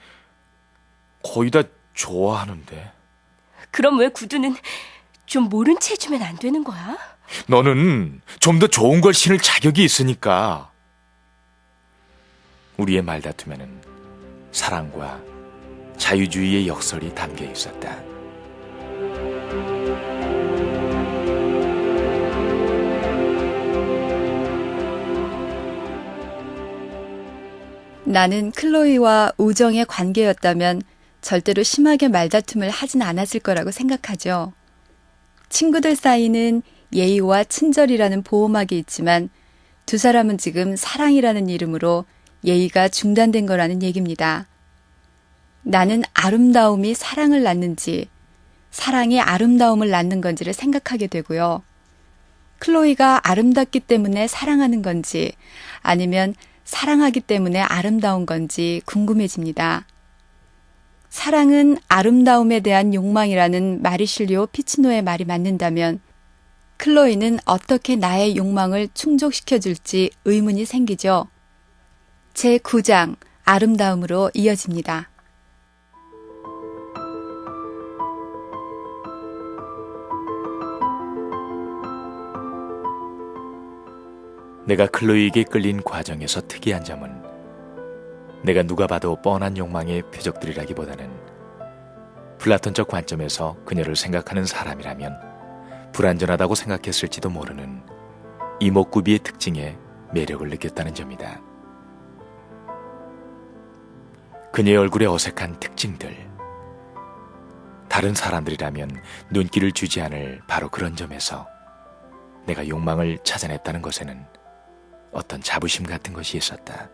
거의 다 좋아하는데. 그럼 왜 구두는 좀 모른 채 해주면 안 되는 거야? 너는 좀 더 좋은 걸 신을 자격이 있으니까. 우리의 말다툼에는 사랑과 자유주의의 역설이 담겨 있었다. 나는 클로이와 우정의 관계였다면 절대로 심하게 말다툼을 하진 않았을 거라고 생각하죠. 친구들 사이는 예의와 친절이라는 보호막이 있지만 두 사람은 지금 사랑이라는 이름으로 예의가 중단된 거라는 얘기입니다. 나는 아름다움이 사랑을 낳는지 사랑이 아름다움을 낳는 건지를 생각하게 되고요. 클로이가 아름답기 때문에 사랑하는 건지 아니면 사랑하기 때문에 아름다운 건지 궁금해집니다. 사랑은 아름다움에 대한 욕망이라는 마리실리오 피치노의 말이 맞는다면 클로이는 어떻게 나의 욕망을 충족시켜줄지 의문이 생기죠. 제9장 아름다움으로 이어집니다. 내가 클로이에게 끌린 과정에서 특이한 점은 내가 누가 봐도 뻔한 욕망의 표적들이라기보다는 플라톤적 관점에서 그녀를 생각하는 사람이라면 불완전하다고 생각했을지도 모르는 이목구비의 특징에 매력을 느꼈다는 점이다. 그녀의 얼굴에 어색한 특징들, 다른 사람들이라면 눈길을 주지 않을 바로 그런 점에서 내가 욕망을 찾아냈다는 것에는 어떤 자부심 같은 것이 있었다.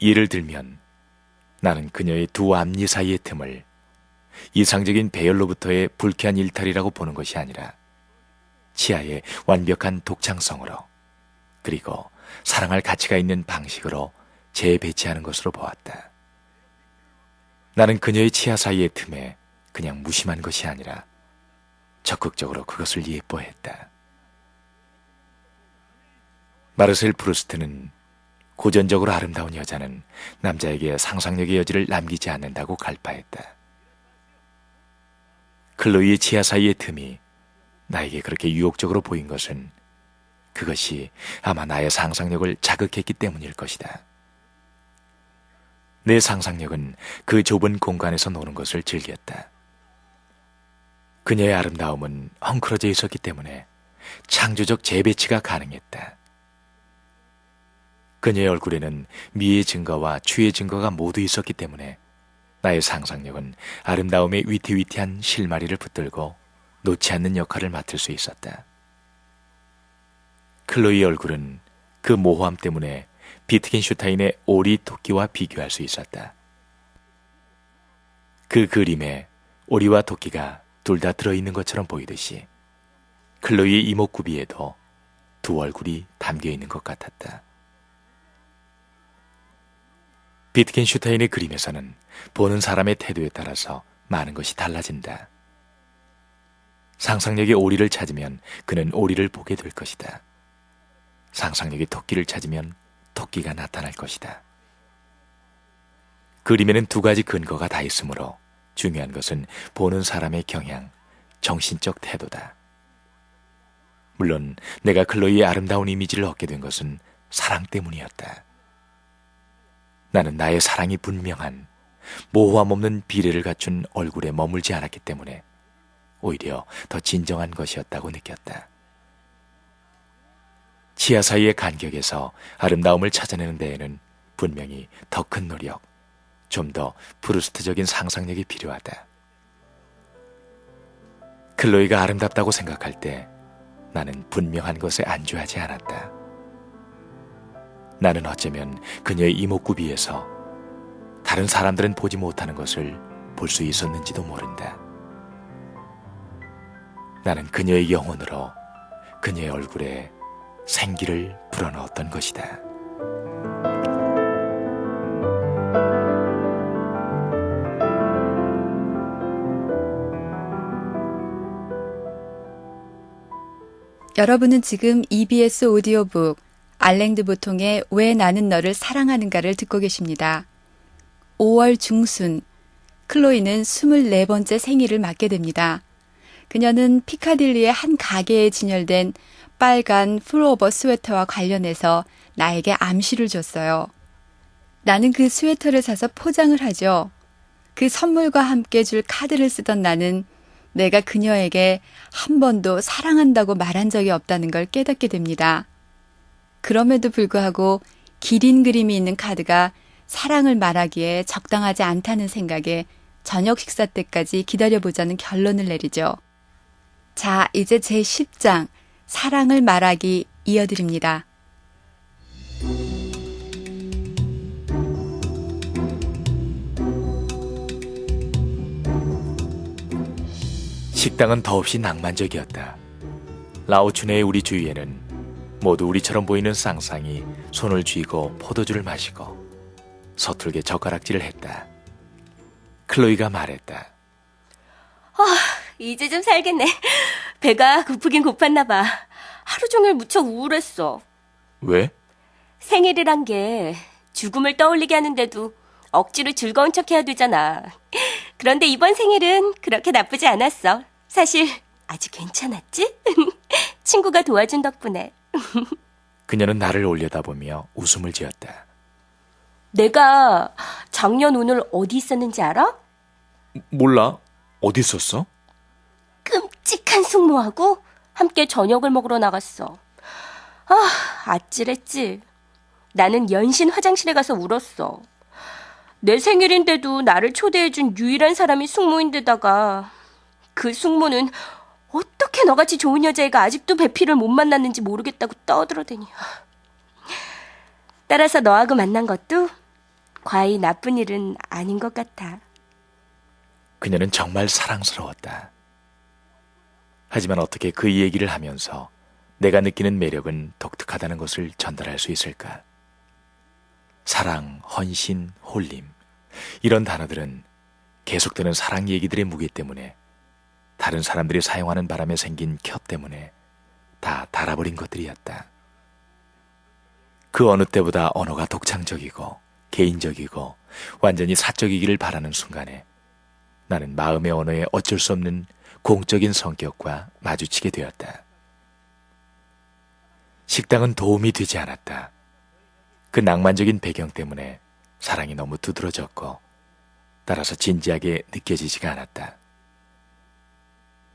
예를 들면 나는 그녀의 두 앞니 사이의 틈을 이상적인 배열로부터의 불쾌한 일탈이라고 보는 것이 아니라 치아의 완벽한 독창성으로 그리고 사랑할 가치가 있는 방식으로 재배치하는 것으로 보았다. 나는 그녀의 치아 사이의 틈에 그냥 무심한 것이 아니라 적극적으로 그것을 예뻐했다. 마르셀 프루스트는 고전적으로 아름다운 여자는 남자에게 상상력의 여지를 남기지 않는다고 갈파했다. 클로이의 치아 사이의 틈이 나에게 그렇게 유혹적으로 보인 것은 그것이 아마 나의 상상력을 자극했기 때문일 것이다. 내 상상력은 그 좁은 공간에서 노는 것을 즐겼다. 그녀의 아름다움은 헝클어져 있었기 때문에 창조적 재배치가 가능했다. 그녀의 얼굴에는 미의 증거와 추의 증거가 모두 있었기 때문에 나의 상상력은 아름다움의 위태위태한 실마리를 붙들고 놓지 않는 역할을 맡을 수 있었다. 클로이의 얼굴은 그 모호함 때문에 비트겐슈타인의 오리 토끼와 비교할 수 있었다. 그 그림에 오리와 토끼가 둘 다 들어있는 것처럼 보이듯이 클로이의 이목구비에도 두 얼굴이 담겨있는 것 같았다. 비트겐슈타인의 그림에서는 보는 사람의 태도에 따라서 많은 것이 달라진다. 상상력의 오리를 찾으면 그는 오리를 보게 될 것이다. 상상력의 토끼를 찾으면 토끼가 나타날 것이다. 그림에는 두 가지 근거가 다 있으므로 중요한 것은 보는 사람의 경향, 정신적 태도다. 물론 내가 클로이의 아름다운 이미지를 얻게 된 것은 사랑 때문이었다. 나는 나의 사랑이 분명한 모호함 없는 비례를 갖춘 얼굴에 머물지 않았기 때문에 오히려 더 진정한 것이었다고 느꼈다. 치아 사이의 간격에서 아름다움을 찾아내는 데에는 분명히 더 큰 노력, 좀 더 프루스트적인 상상력이 필요하다. 클로이가 아름답다고 생각할 때 나는 분명한 것에 안주하지 않았다. 나는 어쩌면 그녀의 이목구비에서 다른 사람들은 보지 못하는 것을 볼 수 있었는지도 모른다. 나는 그녀의 영혼으로 그녀의 얼굴에 생기를 불어넣었던 것이다. 여러분은 지금 EBS 오디오북 알랭드 보통의 왜 나는 너를 사랑하는가를 듣고 계십니다. 5월 중순, 클로이는 24번째 생일을 맞게 됩니다. 그녀는 피카딜리의 한 가게에 진열된 빨간 풀오버 스웨터와 관련해서 나에게 암시를 줬어요. 나는 그 스웨터를 사서 포장을 하죠. 그 선물과 함께 줄 카드를 쓰던 나는 내가 그녀에게 한 번도 사랑한다고 말한 적이 없다는 걸 깨닫게 됩니다. 그럼에도 불구하고 기린 그림이 있는 카드가 사랑을 말하기에 적당하지 않다는 생각에 저녁 식사 때까지 기다려보자는 결론을 내리죠. 자, 이제 제10장 사랑을 말하기 이어드립니다. 식당은 더없이 낭만적이었다. 라오춘의 우리 주위에는 모두 우리처럼 보이는 쌍쌍이 손을 쥐고 포도주를 마시고 서툴게 젓가락질을 했다. 클로이가 말했다. 이제 좀 살겠네. 배가 고프긴 고팠나 봐. 하루 종일 무척 우울했어. 왜? 생일이란 게 죽음을 떠올리게 하는데도 억지로 즐거운 척 해야 되잖아. 그런데 이번 생일은 그렇게 나쁘지 않았어. 사실 아주 괜찮았지? 친구가 도와준 덕분에. 그녀는 나를 올려다보며 웃음을 지었다. 내가 작년 오늘 어디 있었는지 알아? 몰라. 어디 있었어? 끔찍한 숙모하고 함께 저녁을 먹으러 나갔어. 아찔했지. 나는 연신 화장실에 가서 울었어. 내 생일인데도 나를 초대해준 유일한 사람이 숙모인데다가 그 숙모는 어떻게 너같이 좋은 여자애가 아직도 배필을 못 만났는지 모르겠다고 떠들어대니. 따라서 너하고 만난 것도 과히 나쁜 일은 아닌 것 같아. 그녀는 정말 사랑스러웠다. 하지만 어떻게 그 얘기를 하면서 내가 느끼는 매력은 독특하다는 것을 전달할 수 있을까? 사랑, 헌신, 홀림 이런 단어들은 계속되는 사랑 얘기들의 무게 때문에 다른 사람들이 사용하는 바람에 생긴 켜 때문에 다 닳아버린 것들이었다. 그 어느 때보다 언어가 독창적이고 개인적이고 완전히 사적이기를 바라는 순간에 나는 마음의 언어에 어쩔 수 없는 공적인 성격과 마주치게 되었다. 식당은 도움이 되지 않았다. 그 낭만적인 배경 때문에 사랑이 너무 두드러졌고 따라서 진지하게 느껴지지가 않았다.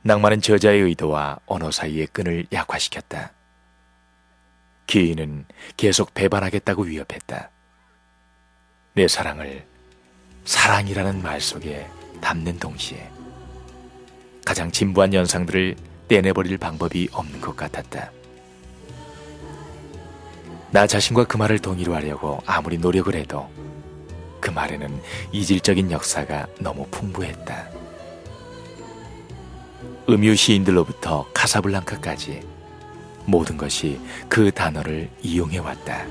낭만은 저자의 의도와 언어 사이의 끈을 약화시켰다. 기인은 계속 배반하겠다고 위협했다. 내 사랑을 사랑이라는 말 속에 담는 동시에 가장 진부한 연상들을 떼내버릴 방법이 없는 것 같았다. 나 자신과 그 말을 동의로 하려고 아무리 노력을 해도 그 말에는 이질적인 역사가 너무 풍부했다. 음유 시인들로부터 카사블랑카까지 모든 것이 그 단어를 이용해왔다.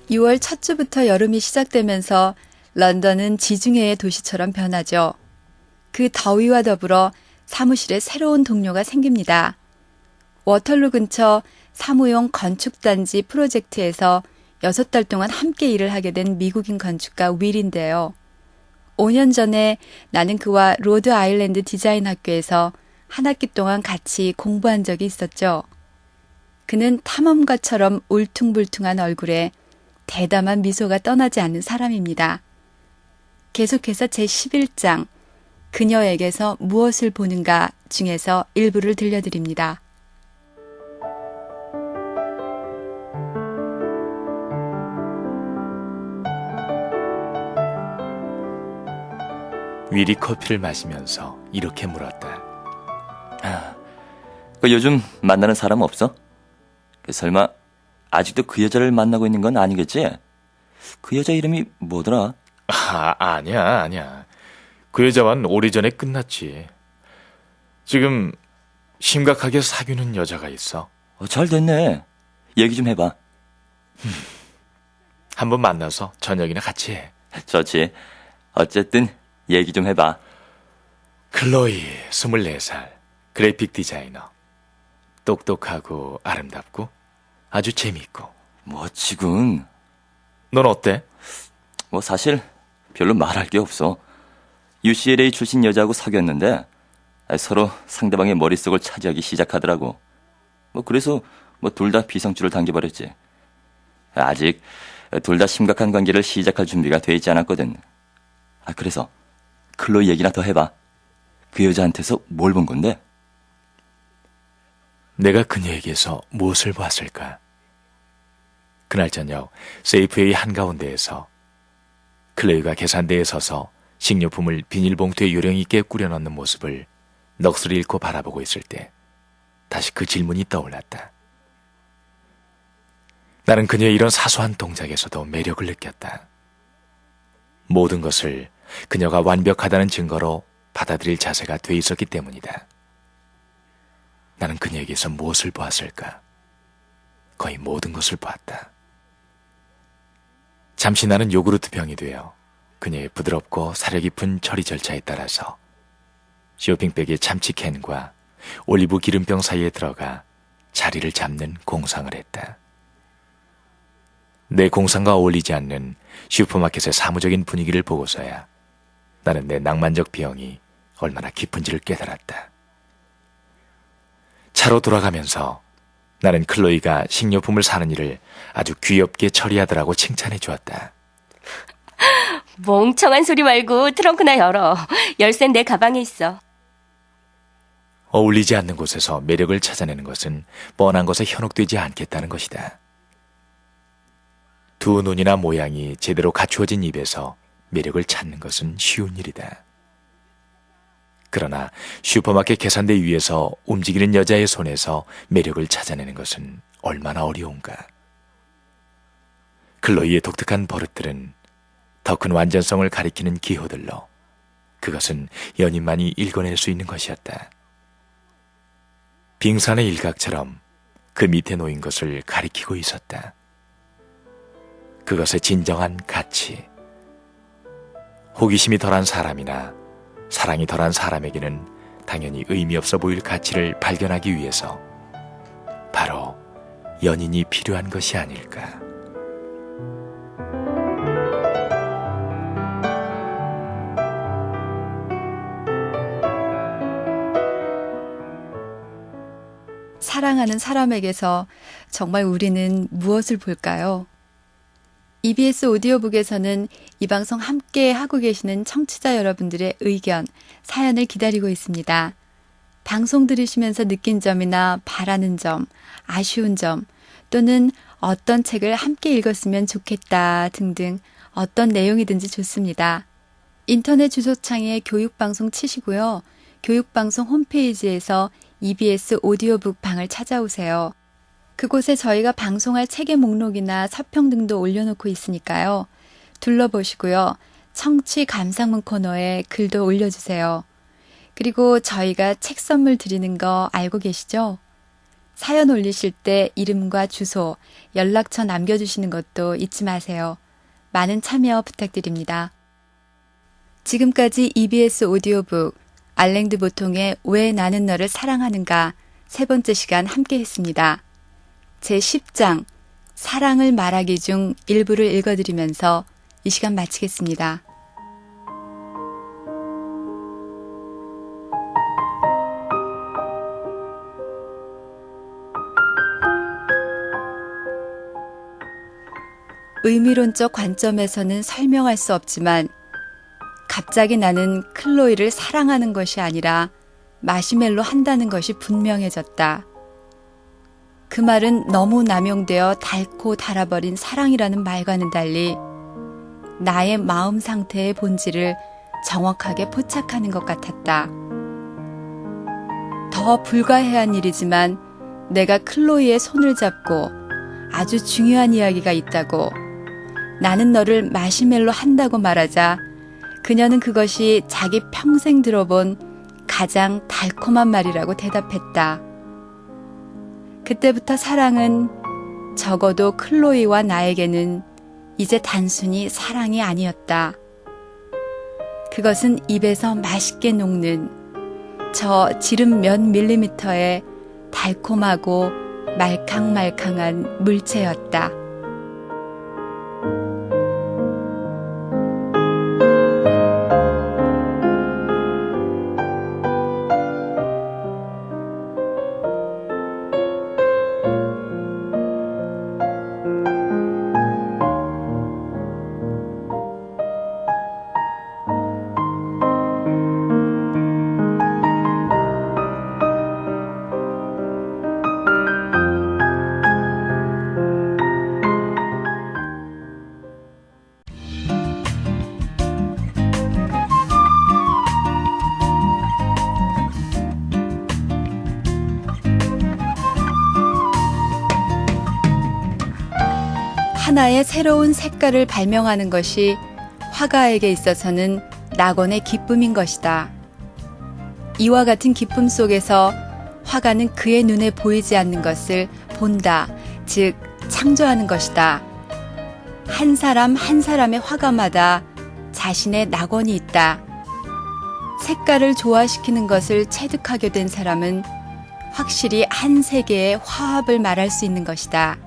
(6월) 첫 주부터 여름이 시작되면서 런던은 지중해의 도시처럼 변하죠. 그 더위와 더불어 사무실에 새로운 동료가 생깁니다. 워털루 근처 사무용 건축단지 프로젝트에서 6달 동안 함께 일을 하게 된 미국인 건축가 윌인데요. 5년 전에 나는 그와 로드 아일랜드 디자인 학교에서 한 학기 동안 같이 공부한 적이 있었죠. 그는 탐험가처럼 울퉁불퉁한 얼굴에 대담한 미소가 떠나지 않는 사람입니다. 계속해서 제11장 그녀에게서 무엇을 보는가 중에서 일부를 들려드립니다. 윌이 커피를 마시면서 이렇게 물었다. 그 요즘 만나는 사람 없어? 설마 아직도 그 여자를 만나고 있는 건 아니겠지? 그 여자 이름이 뭐더라? 아니야. 그 여자와는 오래전에 끝났지. 지금 심각하게 사귀는 여자가 있어. 잘 됐네. 얘기 좀 해봐. 한번 만나서 저녁이나 같이 해. 좋지. 어쨌든 얘기 좀 해봐. 클로이, 24살, 그래픽 디자이너. 똑똑하고 아름답고 아주 재미있고. 멋지군. 넌 어때? 사실 별로 말할 게 없어. UCLA 출신 여자하고 사귀었는데 서로 상대방의 머릿속을 차지하기 시작하더라고. 그래서 둘 다 비상줄을 당겨버렸지. 아직 둘 다 심각한 관계를 시작할 준비가 돼 있지 않았거든. 그래서 클로이 얘기나 더 해봐. 그 여자한테서 뭘 본 건데? 내가 그녀에게서 무엇을 봤을까? 그날 저녁 세이프웨이 한가운데에서 클로이가 계산대에 서서 식료품을 비닐봉투에 요령 있게 꾸려 넣는 모습을 넋을 잃고 바라보고 있을 때 다시 그 질문이 떠올랐다. 나는 그녀의 이런 사소한 동작에서도 매력을 느꼈다. 모든 것을 그녀가 완벽하다는 증거로 받아들일 자세가 돼 있었기 때문이다. 나는 그녀에게서 무엇을 보았을까? 거의 모든 것을 보았다. 잠시 나는 요구르트 병이 되어 그녀의 부드럽고 사려 깊은 처리 절차에 따라서 쇼핑백의 참치캔과 올리브 기름병 사이에 들어가 자리를 잡는 공상을 했다. 내 공상과 어울리지 않는 슈퍼마켓의 사무적인 분위기를 보고서야 나는 내 낭만적 비용이 얼마나 깊은지를 깨달았다. 차로 돌아가면서 나는 클로이가 식료품을 사는 일을 아주 귀엽게 처리하더라고 칭찬해 주었다. 멍청한 소리 말고 트렁크나 열어. 열쇠는 내 가방에 있어. 어울리지 않는 곳에서 매력을 찾아내는 것은 뻔한 것에 현혹되지 않겠다는 것이다. 두 눈이나 모양이 제대로 갖추어진 입에서 매력을 찾는 것은 쉬운 일이다. 그러나 슈퍼마켓 계산대 위에서 움직이는 여자의 손에서 매력을 찾아내는 것은 얼마나 어려운가. 클로이의 독특한 버릇들은 더 큰 완전성을 가리키는 기호들로 그것은 연인만이 읽어낼 수 있는 것이었다. 빙산의 일각처럼 그 밑에 놓인 것을 가리키고 있었다. 그것의 진정한 가치. 호기심이 덜한 사람이나 사랑이 덜한 사람에게는 당연히 의미 없어 보일 가치를 발견하기 위해서 바로 연인이 필요한 것이 아닐까. 사랑하는 사람에게서 정말 우리는 무엇을 볼까요? EBS 오디오북에서는 이 방송 함께 하고 계시는 청취자 여러분들의 의견, 사연을 기다리고 있습니다. 방송 들으시면서 느낀 점이나 바라는 점, 아쉬운 점, 또는 어떤 책을 함께 읽었으면 좋겠다 등등 어떤 내용이든지 좋습니다. 인터넷 주소창에 교육방송 치시고요. 교육방송 홈페이지에서 EBS 오디오북 방을 찾아오세요. 그곳에 저희가 방송할 책의 목록이나 서평 등도 올려놓고 있으니까요. 둘러보시고요. 청취 감상문 코너에 글도 올려주세요. 그리고 저희가 책 선물 드리는 거 알고 계시죠? 사연 올리실 때 이름과 주소, 연락처 남겨주시는 것도 잊지 마세요. 많은 참여 부탁드립니다. 지금까지 EBS 오디오북 알랭드 보통의 왜 나는 너를 사랑하는가 세 번째 시간 함께 했습니다. 제10장 사랑을 말하기 중 일부를 읽어드리면서 이 시간 마치겠습니다. 의미론적 관점에서는 설명할 수 없지만 갑자기 나는 클로이를 사랑하는 것이 아니라 마시멜로 한다는 것이 분명해졌다. 그 말은 너무 남용되어 닳고 닳아버린 사랑이라는 말과는 달리 나의 마음 상태의 본질을 정확하게 포착하는 것 같았다. 더 불가해한 일이지만 내가 클로이의 손을 잡고 아주 중요한 이야기가 있다고, 나는 너를 마시멜로 한다고 말하자 그녀는 그것이 자기 평생 들어본 가장 달콤한 말이라고 대답했다. 그때부터 사랑은 적어도 클로이와 나에게는 이제 단순히 사랑이 아니었다. 그것은 입에서 맛있게 녹는 저 지름 몇 밀리미터의 달콤하고 말캉말캉한 물체였다. 하나의 새로운 색깔을 발명하는 것이 화가에게 있어서는 낙원의 기쁨인 것이다. 이와 같은 기쁨 속에서 화가는 그의 눈에 보이지 않는 것을 본다, 즉 창조하는 것이다. 한 사람 한 사람의 화가마다 자신의 낙원이 있다. 색깔을 조화시키는 것을 체득하게 된 사람은 확실히 한 세계의 화합을 말할 수 있는 것이다.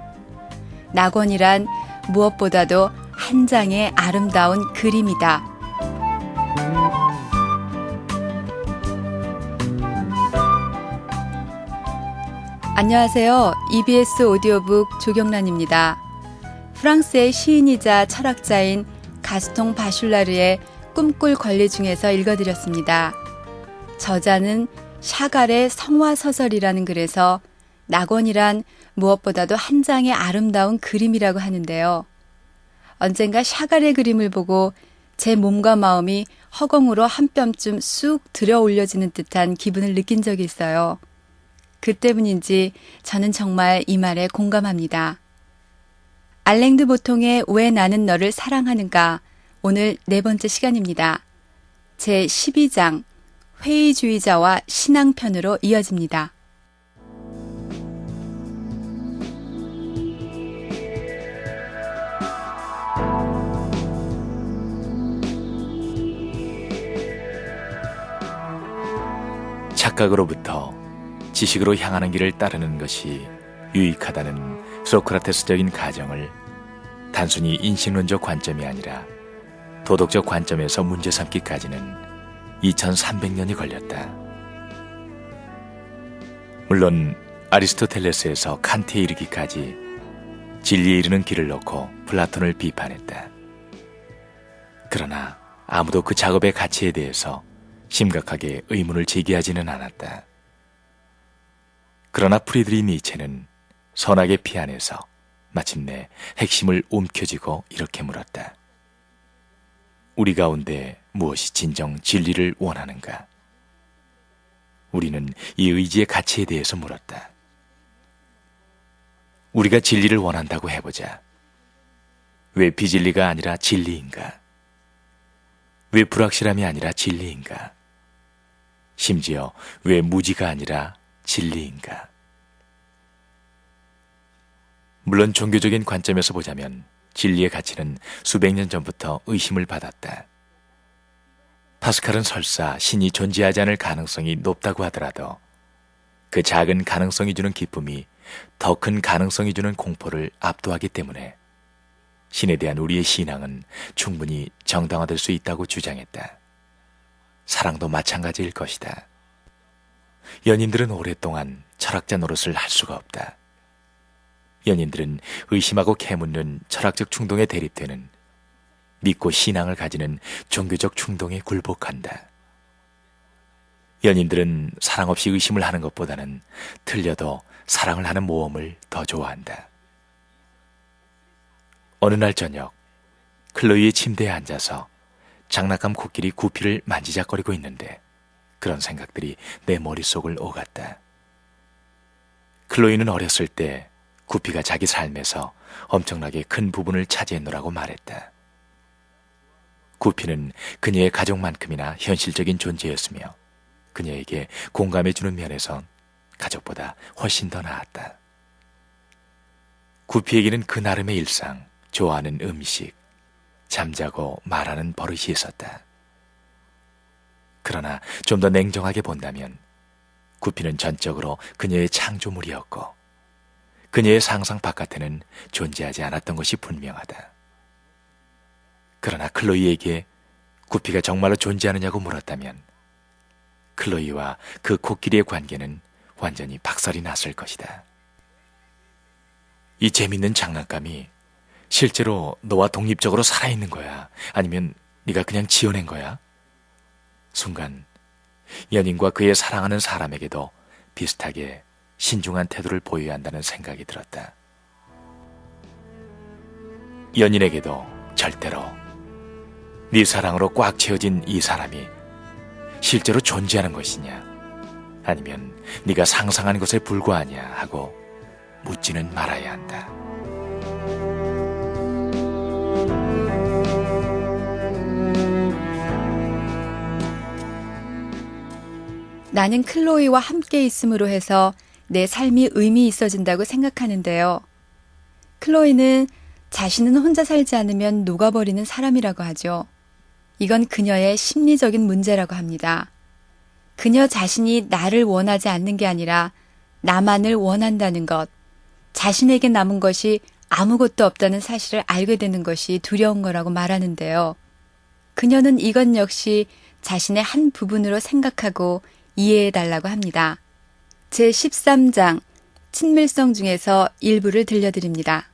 낙원이란 무엇보다도 한 장의 아름다운 그림이다. 안녕하세요. EBS 오디오북 조경란입니다. 프랑스의 시인이자 철학자인 가스통 바슐라르의 꿈꿀 권리 중에서 읽어드렸습니다. 저자는 샤갈의 성화서설이라는 글에서 낙원이란 무엇보다도 한 장의 아름다운 그림이라고 하는데요. 언젠가 샤갈의 그림을 보고 제 몸과 마음이 허공으로 한 뼘쯤 쑥 들어 올려지는 듯한 기분을 느낀 적이 있어요. 그 때문인지 저는 정말 이 말에 공감합니다. 알랭드 보통의 왜 나는 너를 사랑하는가, 오늘 4번째 시간입니다. 제 12장 회의주의자와 신앙편으로 이어집니다. 착각으로부터 지식으로 향하는 길을 따르는 것이 유익하다는 소크라테스적인 가정을 단순히 인식론적 관점이 아니라 도덕적 관점에서 문제 삼기까지는 2300년이 걸렸다. 물론 아리스토텔레스에서 칸트에 이르기까지 진리에 이르는 길을 놓고 플라톤을 비판했다. 그러나 아무도 그 작업의 가치에 대해서 심각하게 의문을 제기하지는 않았다. 그러나 프리드리 니체는 선악의 피 안에서 마침내 핵심을 움켜쥐고 이렇게 물었다. 우리 가운데 무엇이 진정 진리를 원하는가? 우리는 이 의지의 가치에 대해서 물었다. 우리가 진리를 원한다고 해보자. 왜 비진리가 아니라 진리인가? 왜 불확실함이 아니라 진리인가? 심지어 왜 무지가 아니라 진리인가? 물론 종교적인 관점에서 보자면 진리의 가치는 수백 년 전부터 의심을 받았다. 파스칼은 설사 신이 존재하지 않을 가능성이 높다고 하더라도 그 작은 가능성이 주는 기쁨이 더 큰 가능성이 주는 공포를 압도하기 때문에 신에 대한 우리의 신앙은 충분히 정당화될 수 있다고 주장했다. 사랑도 마찬가지일 것이다. 연인들은 오랫동안 철학자 노릇을 할 수가 없다. 연인들은 의심하고 캐묻는 철학적 충동에 대립되는 믿고 신앙을 가지는 종교적 충동에 굴복한다. 연인들은 사랑 없이 의심을 하는 것보다는 틀려도 사랑을 하는 모험을 더 좋아한다. 어느 날 저녁, 클로이의 침대에 앉아서 장난감 코끼리 구피를 만지작거리고 있는데 그런 생각들이 내 머릿속을 오갔다. 클로이는 어렸을 때 구피가 자기 삶에서 엄청나게 큰 부분을 차지했노라고 말했다. 구피는 그녀의 가족만큼이나 현실적인 존재였으며 그녀에게 공감해주는 면에선 가족보다 훨씬 더 나았다. 구피에게는 그 나름의 일상, 좋아하는 음식, 잠자고 말하는 버릇이 있었다. 그러나 좀 더 냉정하게 본다면 구피는 전적으로 그녀의 창조물이었고 그녀의 상상 바깥에는 존재하지 않았던 것이 분명하다. 그러나 클로이에게 구피가 정말로 존재하느냐고 물었다면 클로이와 그 코끼리의 관계는 완전히 박살이 났을 것이다. 이 재밌는 장난감이 실제로 너와 독립적으로 살아있는 거야? 아니면 네가 그냥 지어낸 거야? 순간 연인과 그의 사랑하는 사람에게도 비슷하게 신중한 태도를 보여야 한다는 생각이 들었다. 연인에게도 절대로 네 사랑으로 꽉 채워진 이 사람이 실제로 존재하는 것이냐 아니면 네가 상상하는 것에 불과하냐 하고 묻지는 말아야 한다. 나는 클로이와 함께 있음으로 해서 내 삶이 의미 있어진다고 생각하는데요. 클로이는 자신은 혼자 살지 않으면 녹아버리는 사람이라고 하죠. 이건 그녀의 심리적인 문제라고 합니다. 그녀 자신이 나를 원하지 않는 게 아니라 나만을 원한다는 것, 자신에게 남은 것이 아무것도 없다는 사실을 알게 되는 것이 두려운 거라고 말하는데요. 그녀는 이것 역시 자신의 한 부분으로 생각하고 이해해달라고 합니다. 제13장 친밀성 중에서 일부를 들려드립니다.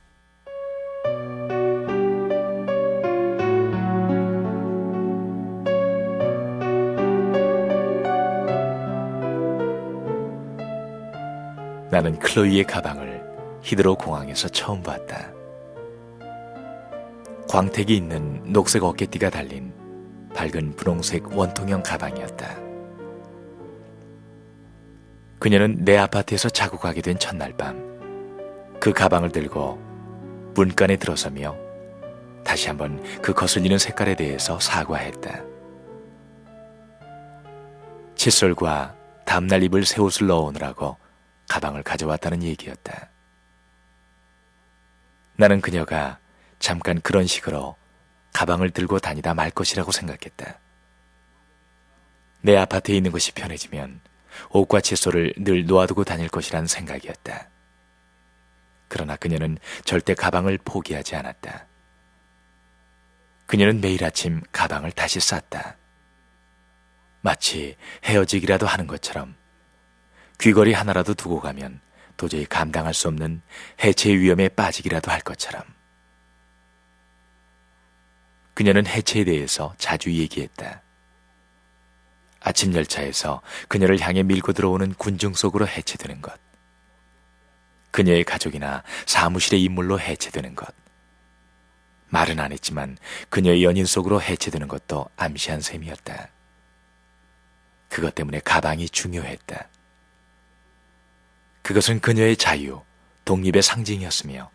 나는 클로이의 가방을 히드로 공항에서 처음 봤다. 광택이 있는 녹색 어깨띠가 달린 밝은 분홍색 원통형 가방이었다. 그녀는 내 아파트에서 자고 가게 된 첫날 밤, 그 가방을 들고 문간에 들어서며 다시 한번 그 거슬리는 색깔에 대해서 사과했다. 칫솔과 다음날 입을 새 옷을 넣어오느라고 가방을 가져왔다는 얘기였다. 나는 그녀가 잠깐 그런 식으로 가방을 들고 다니다 말 것이라고 생각했다. 내 아파트에 있는 것이 편해지면 옷과 칫솔을 늘 놓아두고 다닐 것이란 생각이었다. 그러나 그녀는 절대 가방을 포기하지 않았다. 그녀는 매일 아침 가방을 다시 쌌다. 마치 헤어지기라도 하는 것처럼 귀걸이 하나라도 두고 가면 도저히 감당할 수 없는 해체의 위험에 빠지기라도 할 것처럼. 그녀는 해체에 대해서 자주 얘기했다. 아침 열차에서 그녀를 향해 밀고 들어오는 군중 속으로 해체되는 것, 그녀의 가족이나 사무실의 인물로 해체되는 것, 말은 안 했지만 그녀의 연인 속으로 해체되는 것도 암시한 셈이었다. 그것 때문에 가방이 중요했다. 그것은 그녀의 자유, 독립의 상징이었으며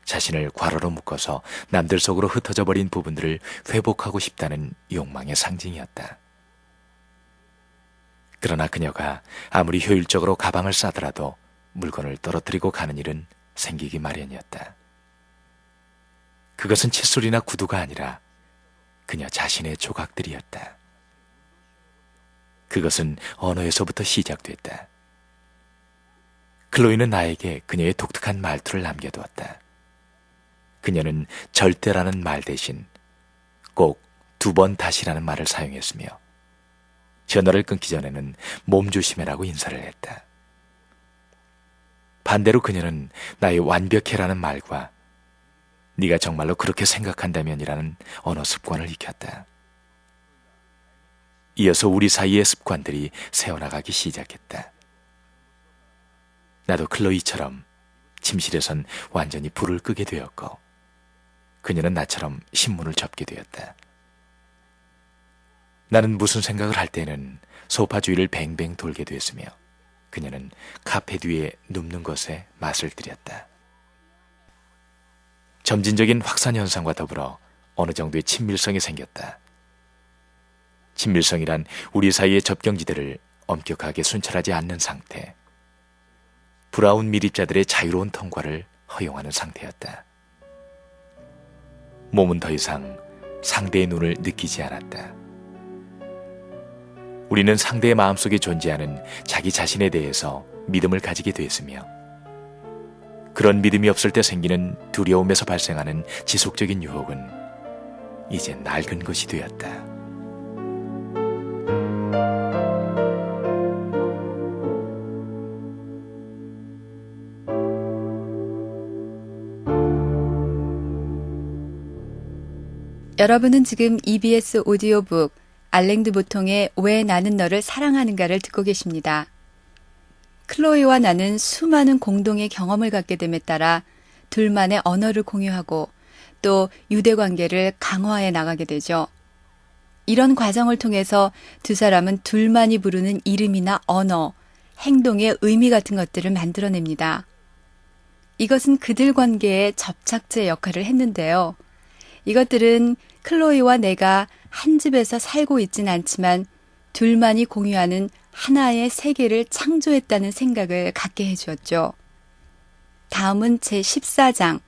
자신을 괄호로 묶어서 남들 속으로 흩어져 버린 부분들을 회복하고 싶다는 욕망의 상징이었다. 그러나 그녀가 아무리 효율적으로 가방을 싸더라도 물건을 떨어뜨리고 가는 일은 생기기 마련이었다. 그것은 칫솔이나 구두가 아니라 그녀 자신의 조각들이었다. 그것은 언어에서부터 시작됐다. 클로이는 나에게 그녀의 독특한 말투를 남겨두었다. 그녀는 절대라는 말 대신 꼭 2번 다시라는 말을 사용했으며 전화를 끊기 전에는 몸조심해라고 인사를 했다. 반대로 그녀는 나의 완벽해라는 말과 네가 정말로 그렇게 생각한다면이라는 언어 습관을 익혔다. 이어서 우리 사이의 습관들이 새어나가기 시작했다. 나도 클로이처럼 침실에선 완전히 불을 끄게 되었고 그녀는 나처럼 신문을 접게 되었다. 나는 무슨 생각을 할 때는 소파 주위를 뱅뱅 돌게 되었으며 그녀는 카페 뒤에 눕는 것에 맛을 들였다. 점진적인 확산 현상과 더불어 어느 정도의 친밀성이 생겼다. 친밀성이란 우리 사이의 접경지대를 엄격하게 순찰하지 않는 상태, 브라운 밀입자들의 자유로운 통과를 허용하는 상태였다. 몸은 더 이상 상대의 눈을 느끼지 않았다. 우리는 상대의 마음속에 존재하는 자기 자신에 대해서 믿음을 가지게 되었으며 그런 믿음이 없을 때 생기는 두려움에서 발생하는 지속적인 유혹은 이제 낡은 것이 되었다. 여러분은 지금 EBS 오디오북 알랭드 보통의 왜 나는 너를 사랑하는가를 듣고 계십니다. 클로이와 나는 수많은 공동의 경험을 갖게 됨에 따라 둘만의 언어를 공유하고 또 유대관계를 강화해 나가게 되죠. 이런 과정을 통해서 두 사람은 둘만이 부르는 이름이나 언어, 행동의 의미 같은 것들을 만들어냅니다. 이것은 그들 관계의 접착제 역할을 했는데요. 이것들은 클로이와 내가 한 집에서 살고 있진 않지만 둘만이 공유하는 하나의 세계를 창조했다는 생각을 갖게 해주었죠. 다음은 제14장,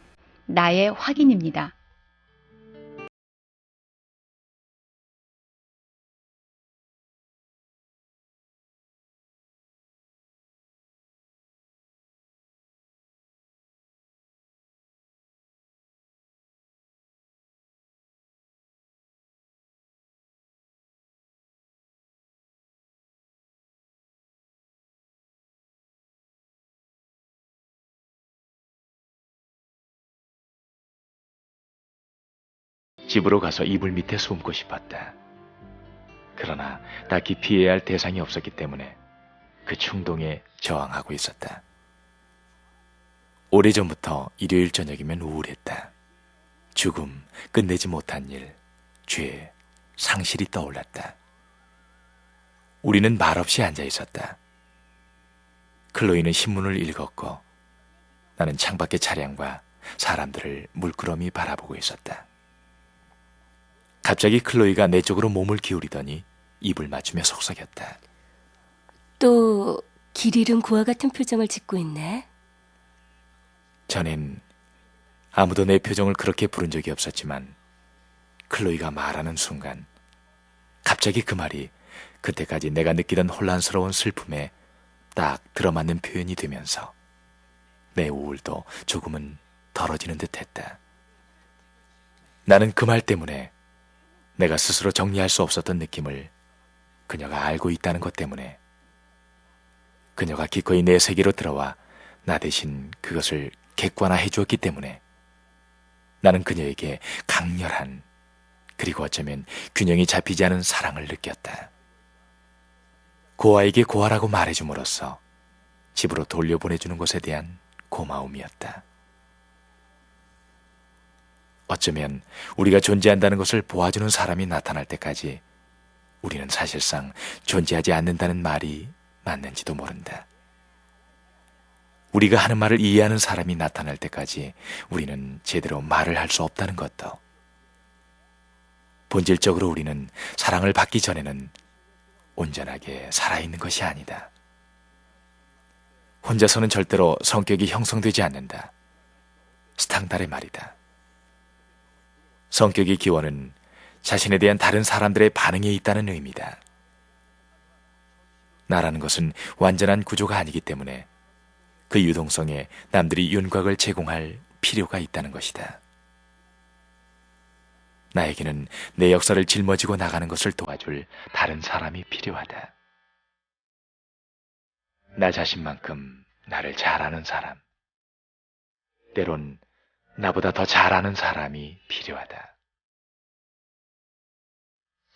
나의 확인입니다. 집으로 가서 이불 밑에 숨고 싶었다. 그러나 딱히 피해야 할 대상이 없었기 때문에 그 충동에 저항하고 있었다. 오래전부터 일요일 저녁이면 우울했다. 죽음, 끝내지 못한 일, 죄, 상실이 떠올랐다. 우리는 말없이 앉아 있었다. 클로이는 신문을 읽었고 나는 창밖의 차량과 사람들을 물끄러미 바라보고 있었다. 갑자기 클로이가 내 쪽으로 몸을 기울이더니 입을 맞추며 속삭였다. 또 길 잃은 고아 같은 표정을 짓고 있네. 전엔 아무도 내 표정을 그렇게 부른 적이 없었지만 클로이가 말하는 순간 갑자기 그 말이 그때까지 내가 느끼던 혼란스러운 슬픔에 딱 들어맞는 표현이 되면서 내 우울도 조금은 덜어지는 듯했다. 나는 그 말 때문에 내가 스스로 정리할 수 없었던 느낌을 그녀가 알고 있다는 것 때문에 그녀가 기꺼이 내 세계로 들어와 나 대신 그것을 객관화해 주었기 때문에 나는 그녀에게 강렬한 그리고 어쩌면 균형이 잡히지 않은 사랑을 느꼈다. 고아에게 고아라고 말해줌으로써 집으로 돌려보내주는 것에 대한 고마움이었다. 어쩌면 우리가 존재한다는 것을 보아주는 사람이 나타날 때까지 우리는 사실상 존재하지 않는다는 말이 맞는지도 모른다. 우리가 하는 말을 이해하는 사람이 나타날 때까지 우리는 제대로 말을 할 수 없다는 것도, 본질적으로 우리는 사랑을 받기 전에는 온전하게 살아있는 것이 아니다. 혼자서는 절대로 성격이 형성되지 않는다. 스탕달의 말이다. 성격의 기원은 자신에 대한 다른 사람들의 반응에 있다는 의미다. 나라는 것은 완전한 구조가 아니기 때문에 그 유동성에 남들이 윤곽을 제공할 필요가 있다는 것이다. 나에게는 내 역사를 짊어지고 나가는 것을 도와줄 다른 사람이 필요하다. 나 자신만큼 나를 잘 아는 사람. 때론 나보다 더 잘 아는 사람이 필요하다.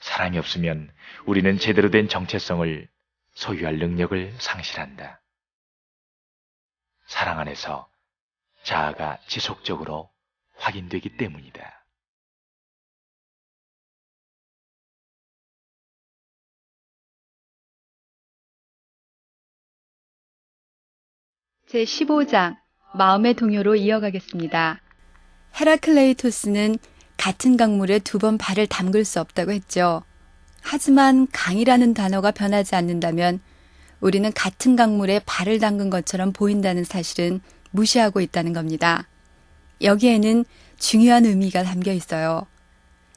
사랑이 없으면 우리는 제대로 된 정체성을 소유할 능력을 상실한다. 사랑 안에서 자아가 지속적으로 확인되기 때문이다. 제15장 마음의 동요로 이어가겠습니다. 헤라클레이토스는 같은 강물에 2번 발을 담글 수 없다고 했죠. 하지만 강이라는 단어가 변하지 않는다면 우리는 같은 강물에 발을 담근 것처럼 보인다는 사실은 무시하고 있다는 겁니다. 여기에는 중요한 의미가 담겨 있어요.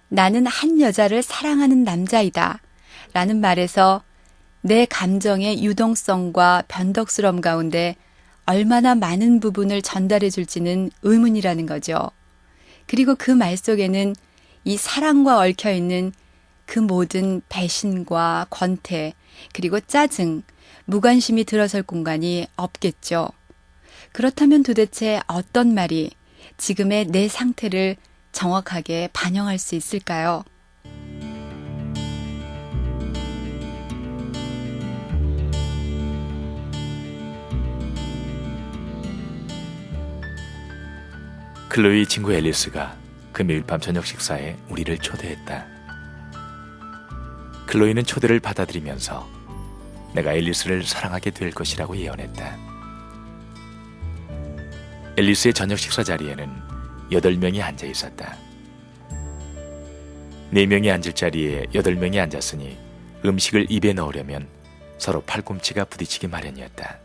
나는 한 여자를 사랑하는 남자이다 라는 말에서 내 감정의 유동성과 변덕스러움 가운데 얼마나 많은 부분을 전달해 줄지는 의문이라는 거죠. 그리고 그 말 속에는 이 사랑과 얽혀 있는 그 모든 배신과 권태, 그리고 짜증, 무관심이 들어설 공간이 없겠죠. 그렇다면 도대체 어떤 말이 지금의 내 상태를 정확하게 반영할 수 있을까요? 클로이 친구 앨리스가 금요일 밤 저녁 식사에 우리를 초대했다. 클로이는 초대를 받아들이면서 내가 앨리스를 사랑하게 될 것이라고 예언했다. 앨리스의 저녁 식사 자리에는 8명이 앉아 있었다. 4명이 앉을 자리에 8명이 앉았으니 음식을 입에 넣으려면 서로 팔꿈치가 부딪히기 마련이었다.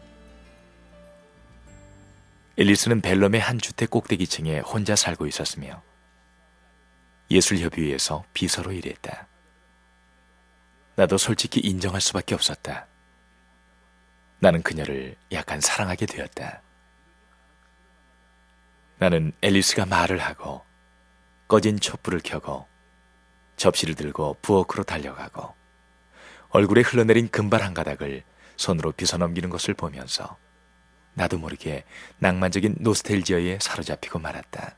앨리스는 벨럼의 한 주택 꼭대기층에 혼자 살고 있었으며 예술협의회에서 비서로 일했다. 나도 솔직히 인정할 수밖에 없었다. 나는 그녀를 약간 사랑하게 되었다. 나는 앨리스가 말을 하고 꺼진 촛불을 켜고 접시를 들고 부엌으로 달려가고 얼굴에 흘러내린 금발 한 가닥을 손으로 빗어넘기는 것을 보면서 나도 모르게 낭만적인 노스텔지어에 사로잡히고 말았다.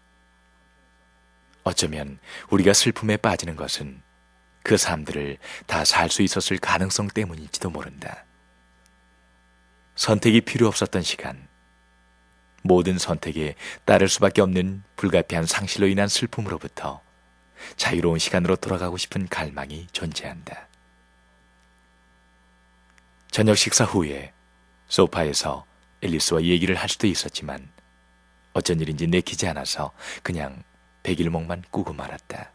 어쩌면 우리가 슬픔에 빠지는 것은 그 삶들을 다 살 수 있었을 가능성 때문일지도 모른다. 선택이 필요 없었던 시간, 모든 선택에 따를 수밖에 없는 불가피한 상실로 인한 슬픔으로부터 자유로운 시간으로 돌아가고 싶은 갈망이 존재한다. 저녁 식사 후에 소파에서 앨리스와 얘기를 할 수도 있었지만 어쩐 일인지 내키지 않아서 그냥 백일목만 꾸고 말았다.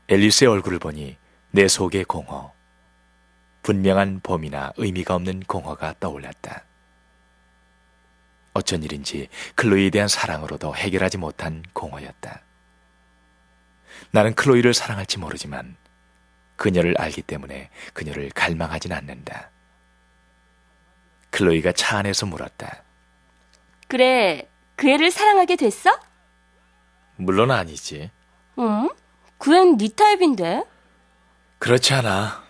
앨리스의 얼굴을 보니 내 속의 공허, 분명한 봄이나 의미가 없는 공허가 떠올랐다. 어쩐 일인지 클로이에 대한 사랑으로도 해결하지 못한 공허였다. 나는 클로이를 사랑할지 모르지만 그녀를 알기 때문에 그녀를 갈망하진 않는다. 클로이가 차 안에서 물었다. 그래, 그 애를 사랑하게 됐어? 물론 아니지. 응? 그 애는 네 타입인데? 그렇지 않아.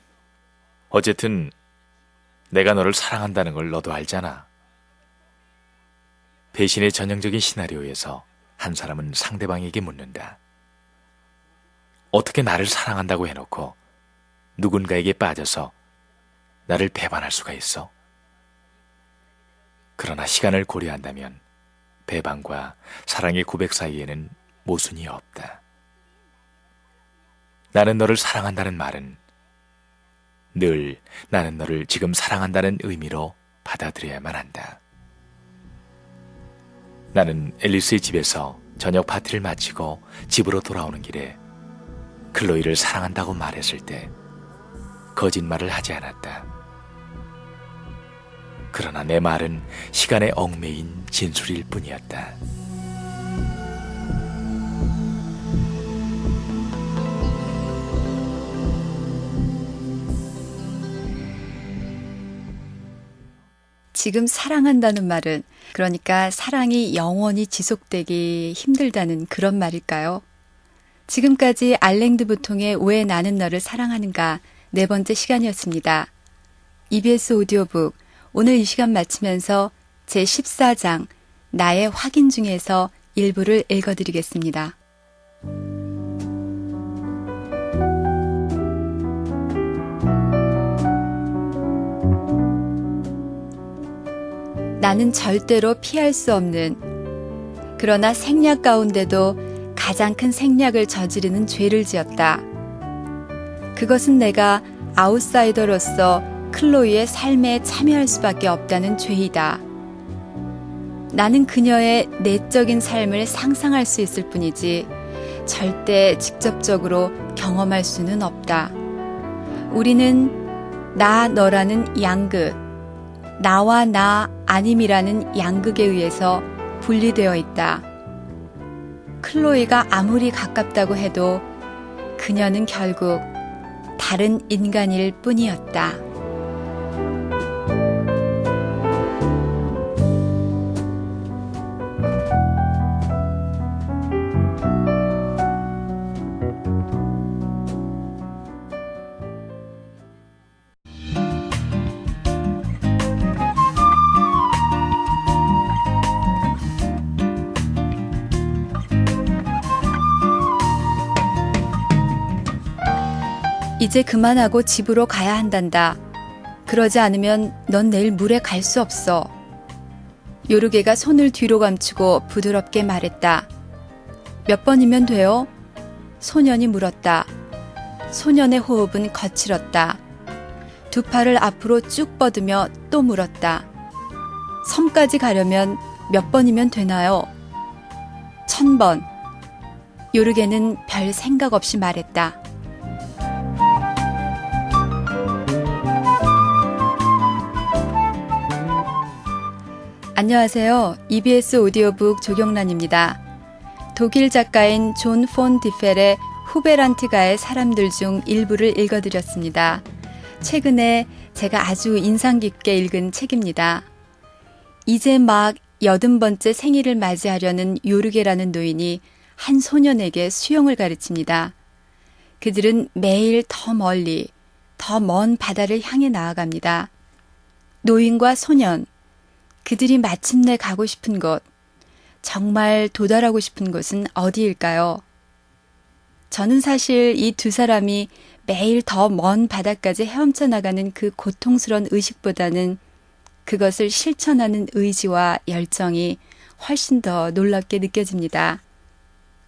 어쨌든 내가 너를 사랑한다는 걸 너도 알잖아. 배신의 전형적인 시나리오에서 한 사람은 상대방에게 묻는다. 어떻게 나를 사랑한다고 해놓고 누군가에게 빠져서 나를 배반할 수가 있어? 그러나 시간을 고려한다면 배반과 사랑의 고백 사이에는 모순이 없다. 나는 너를 사랑한다는 말은 늘 나는 너를 지금 사랑한다는 의미로 받아들여야만 한다. 나는 앨리스의 집에서 저녁 파티를 마치고 집으로 돌아오는 길에 클로이를 사랑한다고 말했을 때 거짓말을 하지 않았다. 그러나 내 말은 시간에 얽매인 진술일 뿐이었다. 지금 사랑한다는 말은 그러니까 사랑이 영원히 지속되기 힘들다는 그런 말일까요? 지금까지 알랭드 부통의 왜 나는 너를 사랑하는가 4번째 시간이었습니다. EBS 오디오북 오늘 이 시간 마치면서 제14장 나의 확인 중에서 일부를 읽어드리겠습니다. 나는 절대로 피할 수 없는, 그러나 생략 가운데도 가장 큰 생략을 저지르는 죄를 지었다. 그것은 내가 아웃사이더로서 클로이의 삶에 참여할 수밖에 없다는 죄이다. 나는 그녀의 내적인 삶을 상상할 수 있을 뿐이지 절대 직접적으로 경험할 수는 없다. 우리는 나 너라는 양극, 나와 나 아님이라는 양극에 의해서 분리되어 있다. 클로이가 아무리 가깝다고 해도 그녀는 결국 다른 인간일 뿐이었다. 이제 그만하고 집으로 가야 한단다. 그러지 않으면 넌 내일 물에 갈 수 없어. 요르게가 손을 뒤로 감추고 부드럽게 말했다. 몇 번이면 돼요? 소년이 물었다. 소년의 호흡은 거칠었다. 두 팔을 앞으로 쭉 뻗으며 또 물었다. 섬까지 가려면 몇 번이면 되나요? 1000번. 요르게는 별 생각 없이 말했다. 안녕하세요. EBS 오디오북 조경란입니다. 독일 작가인 존 폰 디펠의 후베란트가의 사람들 중 일부를 읽어드렸습니다. 최근에 제가 아주 인상 깊게 읽은 책입니다. 이제 막 80번째 생일을 맞이하려는 요르게라는 노인이 한 소년에게 수영을 가르칩니다. 그들은 매일 더 멀리, 더 먼 바다를 향해 나아갑니다. 노인과 소년, 그들이 마침내 가고 싶은 곳, 정말 도달하고 싶은 곳은 어디일까요? 저는 사실 이 두 사람이 매일 더 먼 바다까지 헤엄쳐 나가는 그 고통스러운 의식보다는 그것을 실천하는 의지와 열정이 훨씬 더 놀랍게 느껴집니다.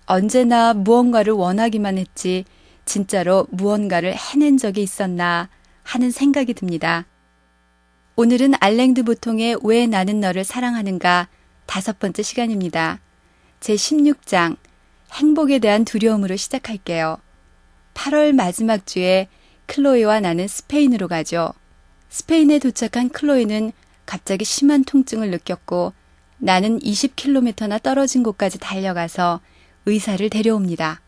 언제나 무언가를 원하기만 했지 진짜로 무언가를 해낸 적이 있었나 하는 생각이 듭니다. 오늘은 알랭드 보통의 왜 나는 너를 사랑하는가 5번째 시간입니다. 제16장 행복에 대한 두려움으로 시작할게요. 8월 마지막 주에 클로이와 나는 스페인으로 가죠. 스페인에 도착한 클로이는 갑자기 심한 통증을 느꼈고 나는 20km나 떨어진 곳까지 달려가서 의사를 데려옵니다.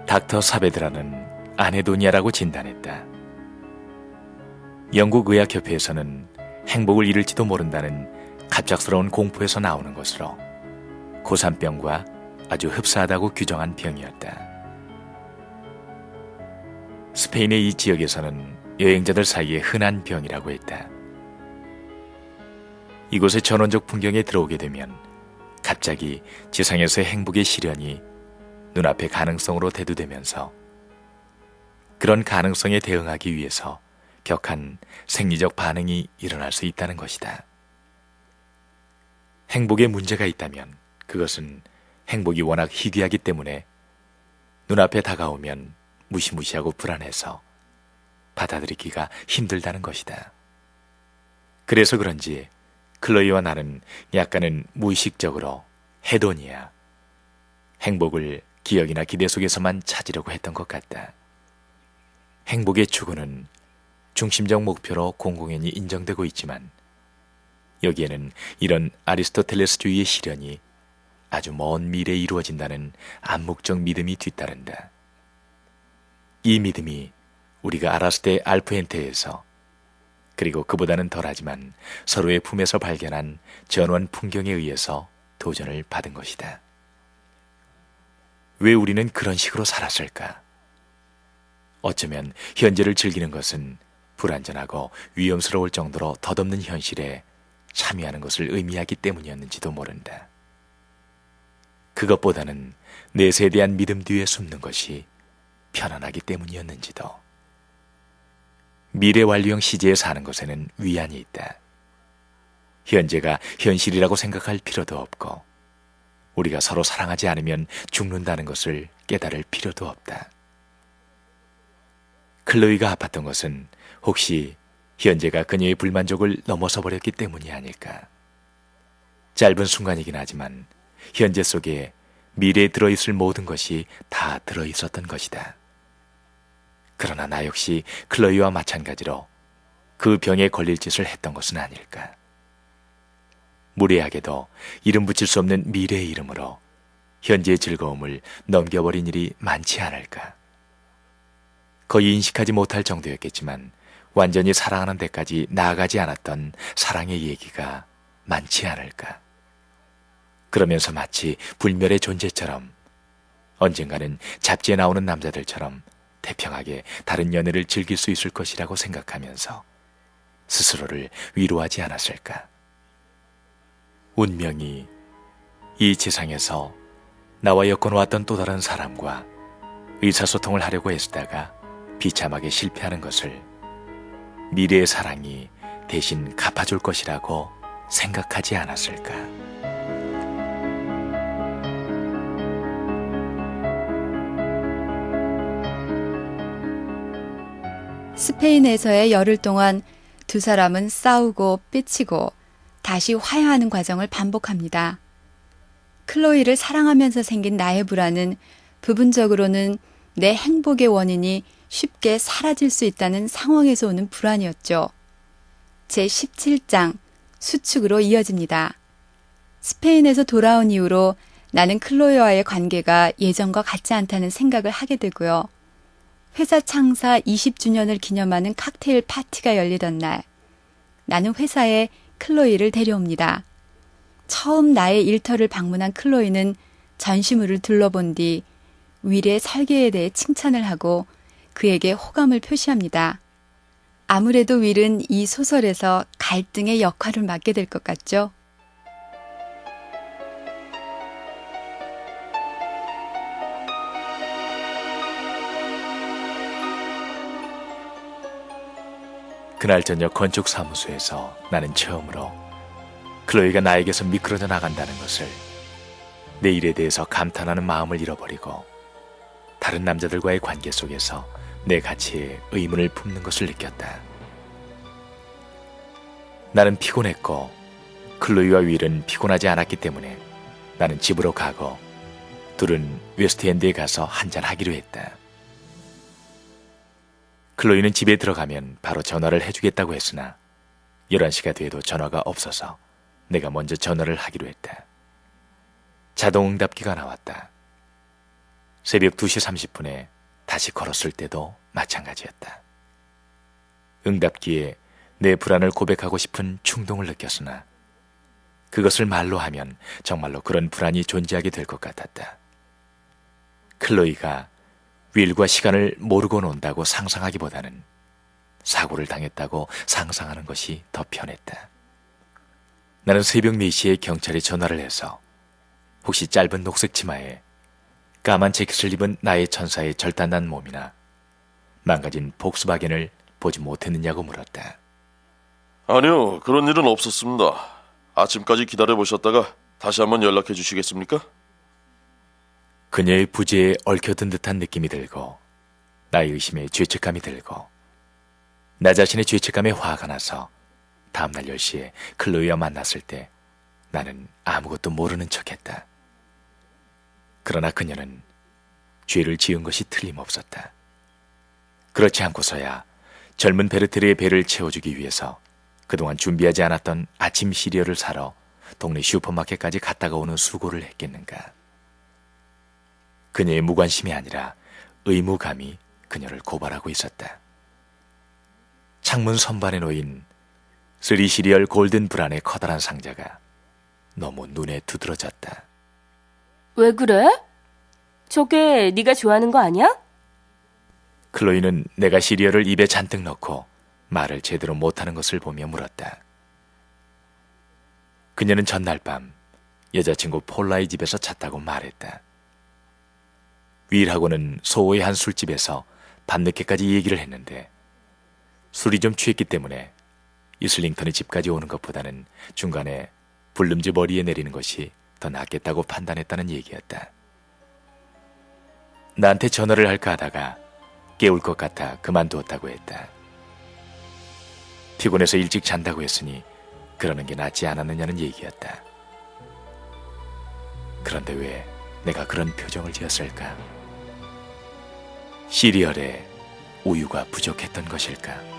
닥터 사베드라는 아네도니아라고 진단했다. 영국 의학협회에서는 행복을 잃을지도 모른다는 갑작스러운 공포에서 나오는 것으로 고산병과 아주 흡사하다고 규정한 병이었다. 스페인의 이 지역에서는 여행자들 사이에 흔한 병이라고 했다. 이곳의 전원적 풍경에 들어오게 되면 갑자기 지상에서의 행복의 시련이 눈앞의 가능성으로 대두되면서 그런 가능성에 대응하기 위해서 격한 생리적 반응이 일어날 수 있다는 것이다. 행복에 문제가 있다면 그것은 행복이 워낙 희귀하기 때문에 눈앞에 다가오면 무시무시하고 불안해서 받아들이기가 힘들다는 것이다. 그래서 그런지 클로이와 나는 약간은 무의식적으로 헤도니아, 행복을 기억이나 기대 속에서만 찾으려고 했던 것 같다. 행복의 추구는 중심적 목표로 공공연히 인정되고 있지만 여기에는 이런 아리스토텔레스주의의 실현이 아주 먼 미래에 이루어진다는 암묵적 믿음이 뒤따른다. 이 믿음이 우리가 알았을 때 알프엔테에서 그리고 그보다는 덜하지만 서로의 품에서 발견한 전원 풍경에 의해서 도전을 받은 것이다. 왜 우리는 그런 식으로 살았을까? 어쩌면 현재를 즐기는 것은 불안전하고 위험스러울 정도로 덧없는 현실에 참여하는 것을 의미하기 때문이었는지도 모른다. 그것보다는 내세에 대한 믿음 뒤에 숨는 것이 편안하기 때문이었는지도. 미래 완료형 시제에 사는 것에는 위안이 있다. 현재가 현실이라고 생각할 필요도 없고 우리가 서로 사랑하지 않으면 죽는다는 것을 깨달을 필요도 없다. 클로이가 아팠던 것은 혹시 현재가 그녀의 불만족을 넘어서 버렸기 때문이 아닐까. 짧은 순간이긴 하지만 현재 속에 미래에 들어있을 모든 것이 다 들어있었던 것이다. 그러나 나 역시 클로이와 마찬가지로 그 병에 걸릴 짓을 했던 것은 아닐까. 무례하게도 이름 붙일 수 없는 미래의 이름으로 현재의 즐거움을 넘겨버린 일이 많지 않을까. 거의 인식하지 못할 정도였겠지만 완전히 사랑하는 데까지 나아가지 않았던 사랑의 얘기가 많지 않을까. 그러면서 마치 불멸의 존재처럼 언젠가는 잡지에 나오는 남자들처럼 태평하게 다른 연애를 즐길 수 있을 것이라고 생각하면서 스스로를 위로하지 않았을까. 운명이 이 세상에서 나와 엮어놓았던 또 다른 사람과 의사소통을 하려고 애쓰다가 비참하게 실패하는 것을 미래의 사랑이 대신 갚아줄 것이라고 생각하지 않았을까. 스페인에서의 열흘 동안 두 사람은 싸우고 삐치고 다시 화해하는 과정을 반복합니다. 클로이를 사랑하면서 생긴 나의 불안은 부분적으로는 내 행복의 원인이 쉽게 사라질 수 있다는 상황에서 오는 불안이었죠. 제17장 수축으로 이어집니다. 스페인에서 돌아온 이후로 나는 클로이와의 관계가 예전과 같지 않다는 생각을 하게 되고요. 회사 창사 20주년을 기념하는 칵테일 파티가 열리던 날, 나는 회사에 클로이를 데려옵니다. 처음 나의 일터를 방문한 클로이는 전시물을 둘러본 뒤 윌의 설계에 대해 칭찬을 하고 그에게 호감을 표시합니다. 아무래도 윌은 이 소설에서 갈등의 역할을 맡게 될 것 같죠? 그날 저녁 건축사무소에서 나는 처음으로 클로이가 나에게서 미끄러져 나간다는 것을, 내 일에 대해서 감탄하는 마음을 잃어버리고 다른 남자들과의 관계 속에서 내 가치에 의문을 품는 것을 느꼈다. 나는 피곤했고 클로이와 윌은 피곤하지 않았기 때문에 나는 집으로 가고 둘은 웨스트엔드에 가서 한잔하기로 했다. 클로이는 집에 들어가면 바로 전화를 해주겠다고 했으나 11시가 돼도 전화가 없어서 내가 먼저 전화를 하기로 했다. 자동응답기가 나왔다. 새벽 2시 30분에 다시 걸었을 때도 마찬가지였다. 응답기에 내 불안을 고백하고 싶은 충동을 느꼈으나 그것을 말로 하면 정말로 그런 불안이 존재하게 될 것 같았다. 클로이가 윌과 시간을 모르고 논다고 상상하기보다는 사고를 당했다고 상상하는 것이 더 편했다. 나는 새벽 4시에 경찰에 전화를 해서 혹시 짧은 녹색 치마에 까만 재킷을 입은 나의 천사의 절단난 몸이나 망가진 폭스바겐을 보지 못했느냐고 물었다. 아니요, 그런 일은 없었습니다. 아침까지 기다려보셨다가 다시 한번 연락해 주시겠습니까? 그녀의 부재에 얽혀든 듯한 느낌이 들고 나의 의심에 죄책감이 들고 나 자신의 죄책감에 화가 나서 다음날 10시에 클로이와 만났을 때 나는 아무것도 모르는 척했다. 그러나 그녀는 죄를 지은 것이 틀림없었다. 그렇지 않고서야 젊은 베르테르의 배를 채워주기 위해서 그동안 준비하지 않았던 아침 시리얼을 사러 동네 슈퍼마켓까지 갔다가 오는 수고를 했겠는가. 그녀의 무관심이 아니라 의무감이 그녀를 고발하고 있었다. 창문 선반에 놓인 3 시리얼 골든 브란의 커다란 상자가 너무 눈에 두드러졌다. 왜 그래? 저게 네가 좋아하는 거 아니야? 클로이는 내가 시리얼을 입에 잔뜩 넣고 말을 제대로 못하는 것을 보며 물었다. 그녀는 전날 밤 여자친구 폴라의 집에서 잤다고 말했다. 윌하고는 소호의 한 술집에서 밤늦게까지 얘기를 했는데 술이 좀 취했기 때문에 이슬링턴의 집까지 오는 것보다는 중간에 불름지 머리에 내리는 것이 더 낫겠다고 판단했다는 얘기였다. 나한테 전화를 할까 하다가 깨울 것 같아 그만두었다고 했다. 피곤해서 일찍 잔다고 했으니 그러는 게 낫지 않았느냐는 얘기였다. 그런데 왜 내가 그런 표정을 지었을까? 시리얼에 우유가 부족했던 것일까?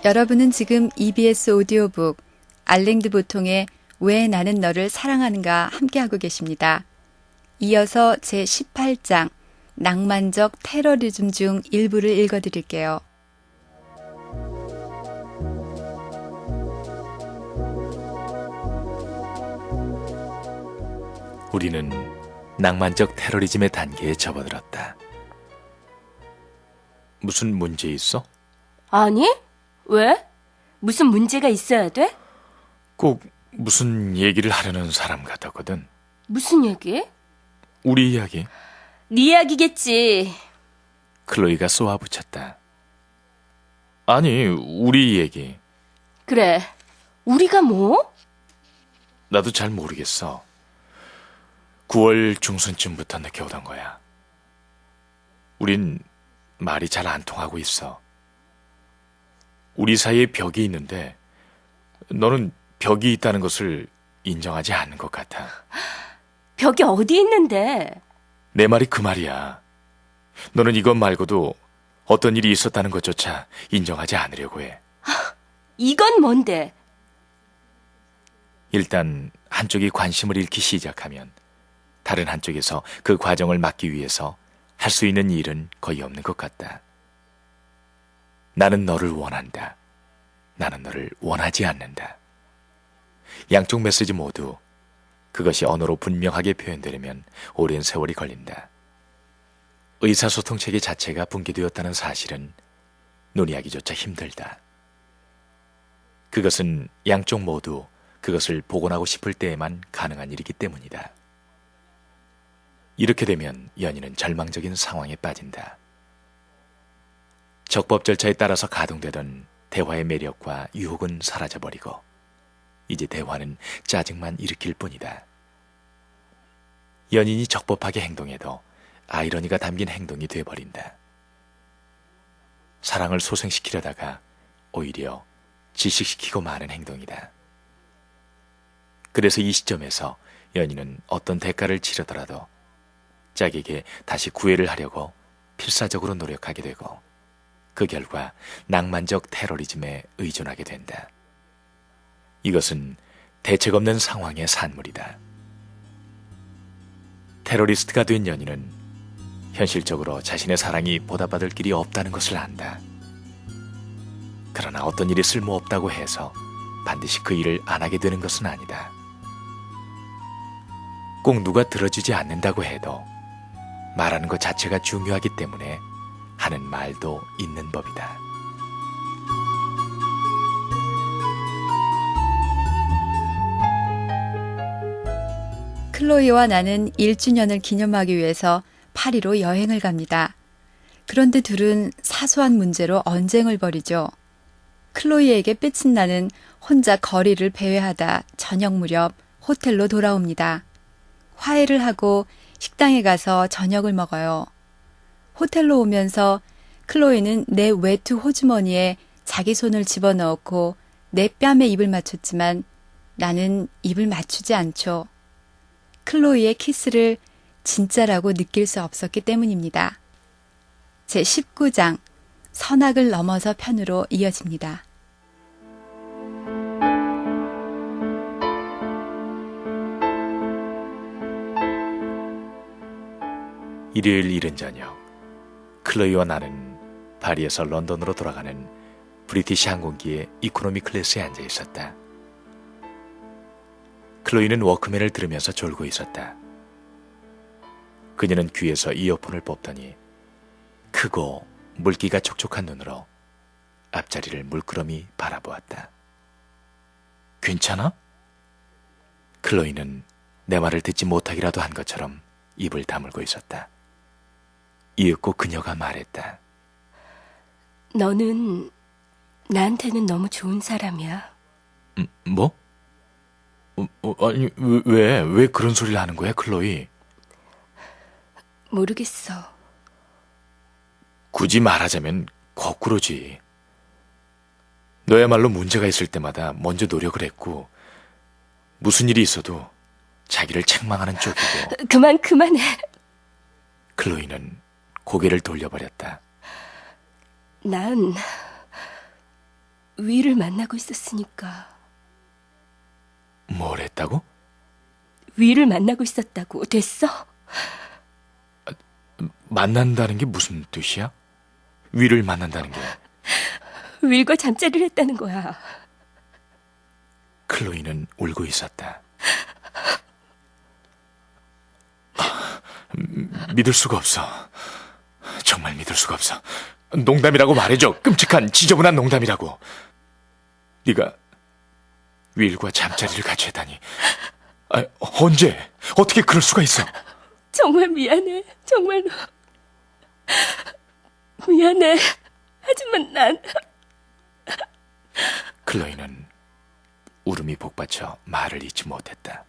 여러분은 지금 EBS 오디오북 알랭드 보통의 왜 나는 너를 사랑하는가 함께하고 계십니다. 이어서 제18장 낭만적 테러리즘 중 일부를 읽어드릴게요. 우리는 낭만적 테러리즘의 단계에 접어들었다. 무슨 문제 있어? 아니? 왜? 무슨 문제가 있어야 돼? 꼭 무슨 얘기를 하려는 사람 같았거든. 무슨 얘기? 우리 이야기. 네 이야기겠지. 클로이가 쏘아붙였다. 아니, 우리 얘기. 그래. 우리가 뭐? 나도 잘 모르겠어. 9월 중순쯤부터 느껴오던 거야. 우린 말이 잘 안 통하고 있어. 우리 사이에 벽이 있는데 너는 벽이 있다는 것을 인정하지 않는 것 같아. 벽이 어디 있는데? 내 말이 그 말이야. 너는 이것 말고도 어떤 일이 있었다는 것조차 인정하지 않으려고 해. 이건 뭔데? 일단 한쪽이 관심을 잃기 시작하면 다른 한쪽에서 그 과정을 막기 위해서 할 수 있는 일은 거의 없는 것 같다. 나는 너를 원한다. 나는 너를 원하지 않는다. 양쪽 메시지 모두 그것이 언어로 분명하게 표현되려면 오랜 세월이 걸린다. 의사소통 체계 자체가 붕괴되었다는 사실은 논의하기조차 힘들다. 그것은 양쪽 모두 그것을 복원하고 싶을 때에만 가능한 일이기 때문이다. 이렇게 되면 연인은 절망적인 상황에 빠진다. 적법 절차에 따라서 가동되던 대화의 매력과 유혹은 사라져버리고 이제 대화는 짜증만 일으킬 뿐이다. 연인이 적법하게 행동해도 아이러니가 담긴 행동이 돼버린다. 사랑을 소생시키려다가 오히려 질식시키고 마는 행동이다. 그래서 이 시점에서 연인은 어떤 대가를 치르더라도 짝에게 다시 구애를 하려고 필사적으로 노력하게 되고 그 결과 낭만적 테러리즘에 의존하게 된다. 이것은 대책 없는 상황의 산물이다. 테러리스트가 된 연인은 현실적으로 자신의 사랑이 보답받을 길이 없다는 것을 안다. 그러나 어떤 일이 쓸모없다고 해서 반드시 그 일을 안 하게 되는 것은 아니다. 꼭 누가 들어주지 않는다고 해도 말하는 것 자체가 중요하기 때문에 하는 말도 있는 법이다. 클로이와 나는 1주년을 기념하기 위해서 파리로 여행을 갑니다. 그런데 둘은 사소한 문제로 언쟁을 벌이죠. 클로이에게 삐친 나는 혼자 거리를 배회하다 저녁 무렵 호텔로 돌아옵니다. 화해를 하고 식당에 가서 저녁을 먹어요. 호텔로 오면서 클로이는 내 외투 호주머니에 자기 손을 집어넣고 내 뺨에 입을 맞췄지만 나는 입을 맞추지 않죠. 클로이의 키스를 진짜라고 느낄 수 없었기 때문입니다. 제19장 선악을 넘어서 편으로 이어집니다. 일요일 이른 저녁 클로이와 나는 파리에서 런던으로 돌아가는 브리티시 항공기의 이코노미 클래스에 앉아 있었다. 클로이는 워크맨을 들으면서 졸고 있었다. 그녀는 귀에서 이어폰을 뽑더니 크고 물기가 촉촉한 눈으로 앞자리를 물끄러미 바라보았다. 괜찮아? 클로이는 내 말을 듣지 못하기라도 한 것처럼 입을 다물고 있었다. 이윽고 그녀가 말했다. 너는 나한테는 너무 좋은 사람이야. 뭐? 아니, 왜 그런 소리를 하는 거야, 클로이? 모르겠어. 굳이 말하자면 거꾸로지. 너야말로 문제가 있을 때마다 먼저 노력을 했고 무슨 일이 있어도 자기를 책망하는 쪽이고. 그만해. 클로이는 고개를 돌려버렸다. 난 위를 만나고 있었으니까. 뭘 했다고? 위를 만나고 있었다고. 됐어? 만난다는 게 무슨 뜻이야? 위를 만난다는 게. 윌과 잠자리를 했다는 거야. 클로이는 울고 있었다. 믿을 수가 없어. 정말 믿을 수가 없어. 농담이라고 말해줘. 끔찍한 지저분한 농담이라고. 네가 윌과 잠자리를 같이 했다니. 언제? 어떻게 그럴 수가 있어? 정말 미안해. 정말로. 미안해. 하지만 난... 클로이는 울음이 복받쳐 말을 잇지 못했다.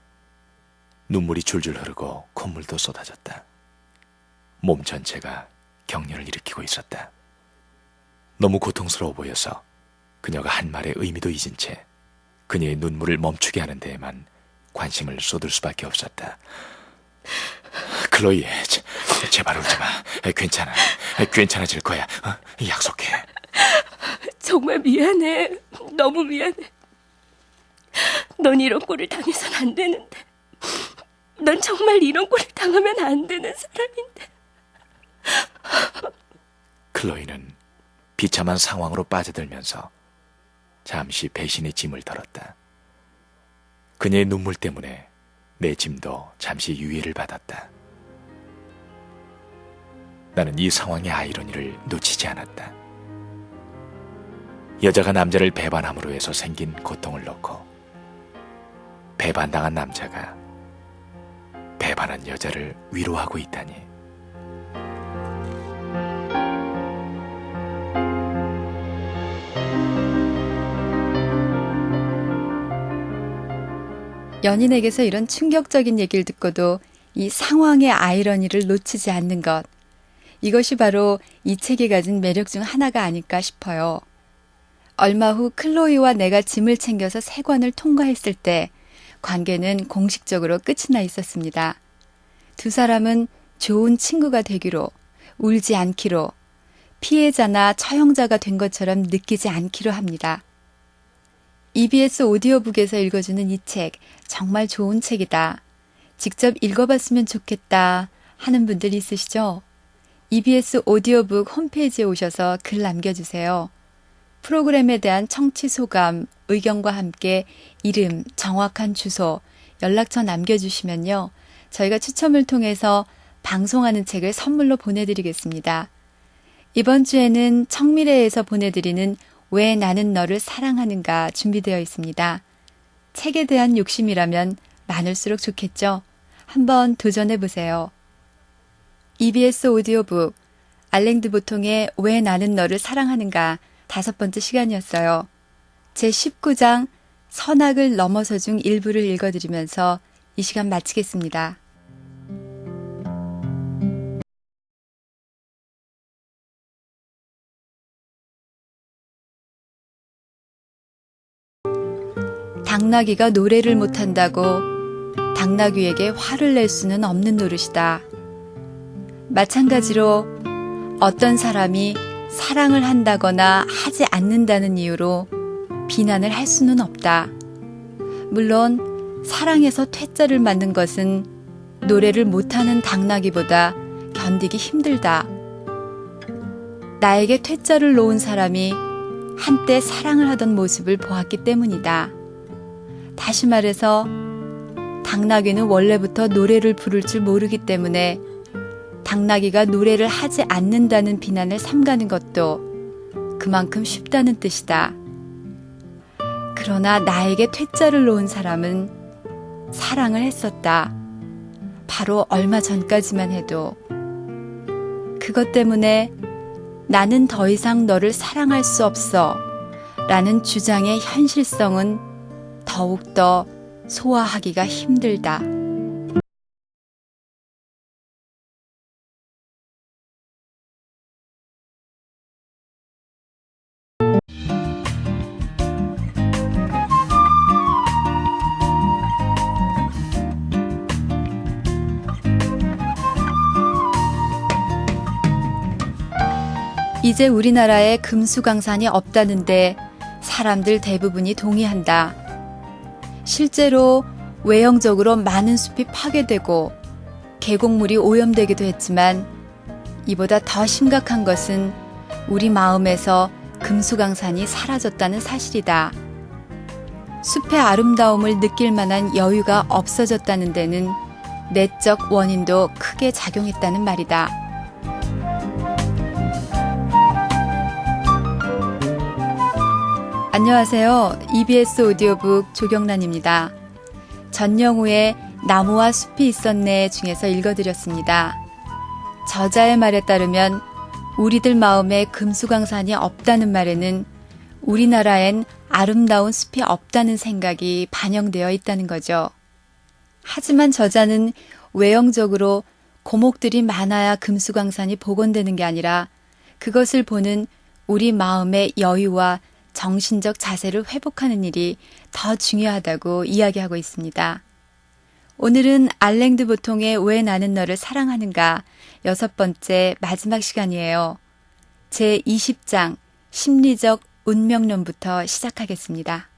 눈물이 줄줄 흐르고 콧물도 쏟아졌다. 몸 전체가 격렬을 일으키고 있었다. 너무 고통스러워 보여서 그녀가 한 말의 의미도 잊은 채 그녀의 눈물을 멈추게 하는 데에만 관심을 쏟을 수밖에 없었다. 클로이, 제발 울지 마. 괜찮아. 괜찮아질 거야. 약속해. 정말 미안해. 너무 미안해. 넌 이런 꼴을 당해선 안 되는데. 넌 정말 이런 꼴을 당하면 안 되는 사람인데. 클로이는 비참한 상황으로 빠져들면서 잠시 배신의 짐을 덜었다. 그녀의 눈물 때문에 내 짐도 잠시 유예를 받았다. 나는 이 상황의 아이러니를 놓치지 않았다. 여자가 남자를 배반함으로 해서 생긴 고통을 놓고 배반당한 남자가 배반한 여자를 위로하고 있다니. 연인에게서 이런 충격적인 얘기를 듣고도 이 상황의 아이러니를 놓치지 않는 것. 이것이 바로 이 책이 가진 매력 중 하나가 아닐까 싶어요. 얼마 후 클로이와 내가 짐을 챙겨서 세관을 통과했을 때 관계는 공식적으로 끝이 나 있었습니다. 두 사람은 좋은 친구가 되기로, 울지 않기로, 피해자나 처형자가 된 것처럼 느끼지 않기로 합니다. EBS 오디오북에서 읽어주는 이 책, 정말 좋은 책이다. 직접 읽어봤으면 좋겠다 하는 분들 있으시죠? EBS 오디오북 홈페이지에 오셔서 글 남겨주세요. 프로그램에 대한 청취 소감, 의견과 함께 이름, 정확한 주소, 연락처 남겨주시면요. 저희가 추첨을 통해서 방송하는 책을 선물로 보내드리겠습니다. 이번 주에는 청미래에서 보내드리는 왜 나는 너를 사랑하는가 준비되어 있습니다. 책에 대한 욕심이라면 많을수록 좋겠죠? 한번 도전해보세요. EBS 오디오북 알랭 드보통의 왜 나는 너를 사랑하는가 5번째 시간이었어요. 제19장 선악을 넘어서 중 일부를 읽어드리면서 이 시간 마치겠습니다. 당나귀가 노래를 못한다고 당나귀에게 화를 낼 수는 없는 노릇이다. 마찬가지로 어떤 사람이 사랑을 한다거나 하지 않는다는 이유로 비난을 할 수는 없다. 물론 사랑해서 퇴짜를 맞는 것은 노래를 못하는 당나귀보다 견디기 힘들다. 나에게 퇴짜를 놓은 사람이 한때 사랑을 하던 모습을 보았기 때문이다. 다시 말해서 당나귀는 원래부터 노래를 부를 줄 모르기 때문에 당나귀가 노래를 하지 않는다는 비난을 삼가는 것도 그만큼 쉽다는 뜻이다. 그러나 나에게 퇴짜를 놓은 사람은 사랑을 했었다. 바로 얼마 전까지만 해도. 그것 때문에 나는 더 이상 너를 사랑할 수 없어 라는 주장의 현실성은 더욱더 소화하기가 힘들다. 이제 우리나라에 금수강산이 없다는데 사람들 대부분이 동의한다. 실제로 외형적으로 많은 숲이 파괴되고 계곡물이 오염되기도 했지만 이보다 더 심각한 것은 우리 마음에서 금수강산이 사라졌다는 사실이다. 숲의 아름다움을 느낄 만한 여유가 없어졌다는 데는 내적 원인도 크게 작용했다는 말이다. 안녕하세요. EBS 오디오북 조경란입니다. 전영우의 나무와 숲이 있었네 중에서 읽어드렸습니다. 저자의 말에 따르면 우리들 마음에 금수강산이 없다는 말에는 우리나라엔 아름다운 숲이 없다는 생각이 반영되어 있다는 거죠. 하지만 저자는 외형적으로 고목들이 많아야 금수강산이 복원되는 게 아니라 그것을 보는 우리 마음의 여유와 정신적 자세를 회복하는 일이 더 중요하다고 이야기하고 있습니다. 오늘은 알랭드 보통의 왜 나는 너를 사랑하는가 6번째 마지막 시간이에요. 제20장 심리적 운명론부터 시작하겠습니다.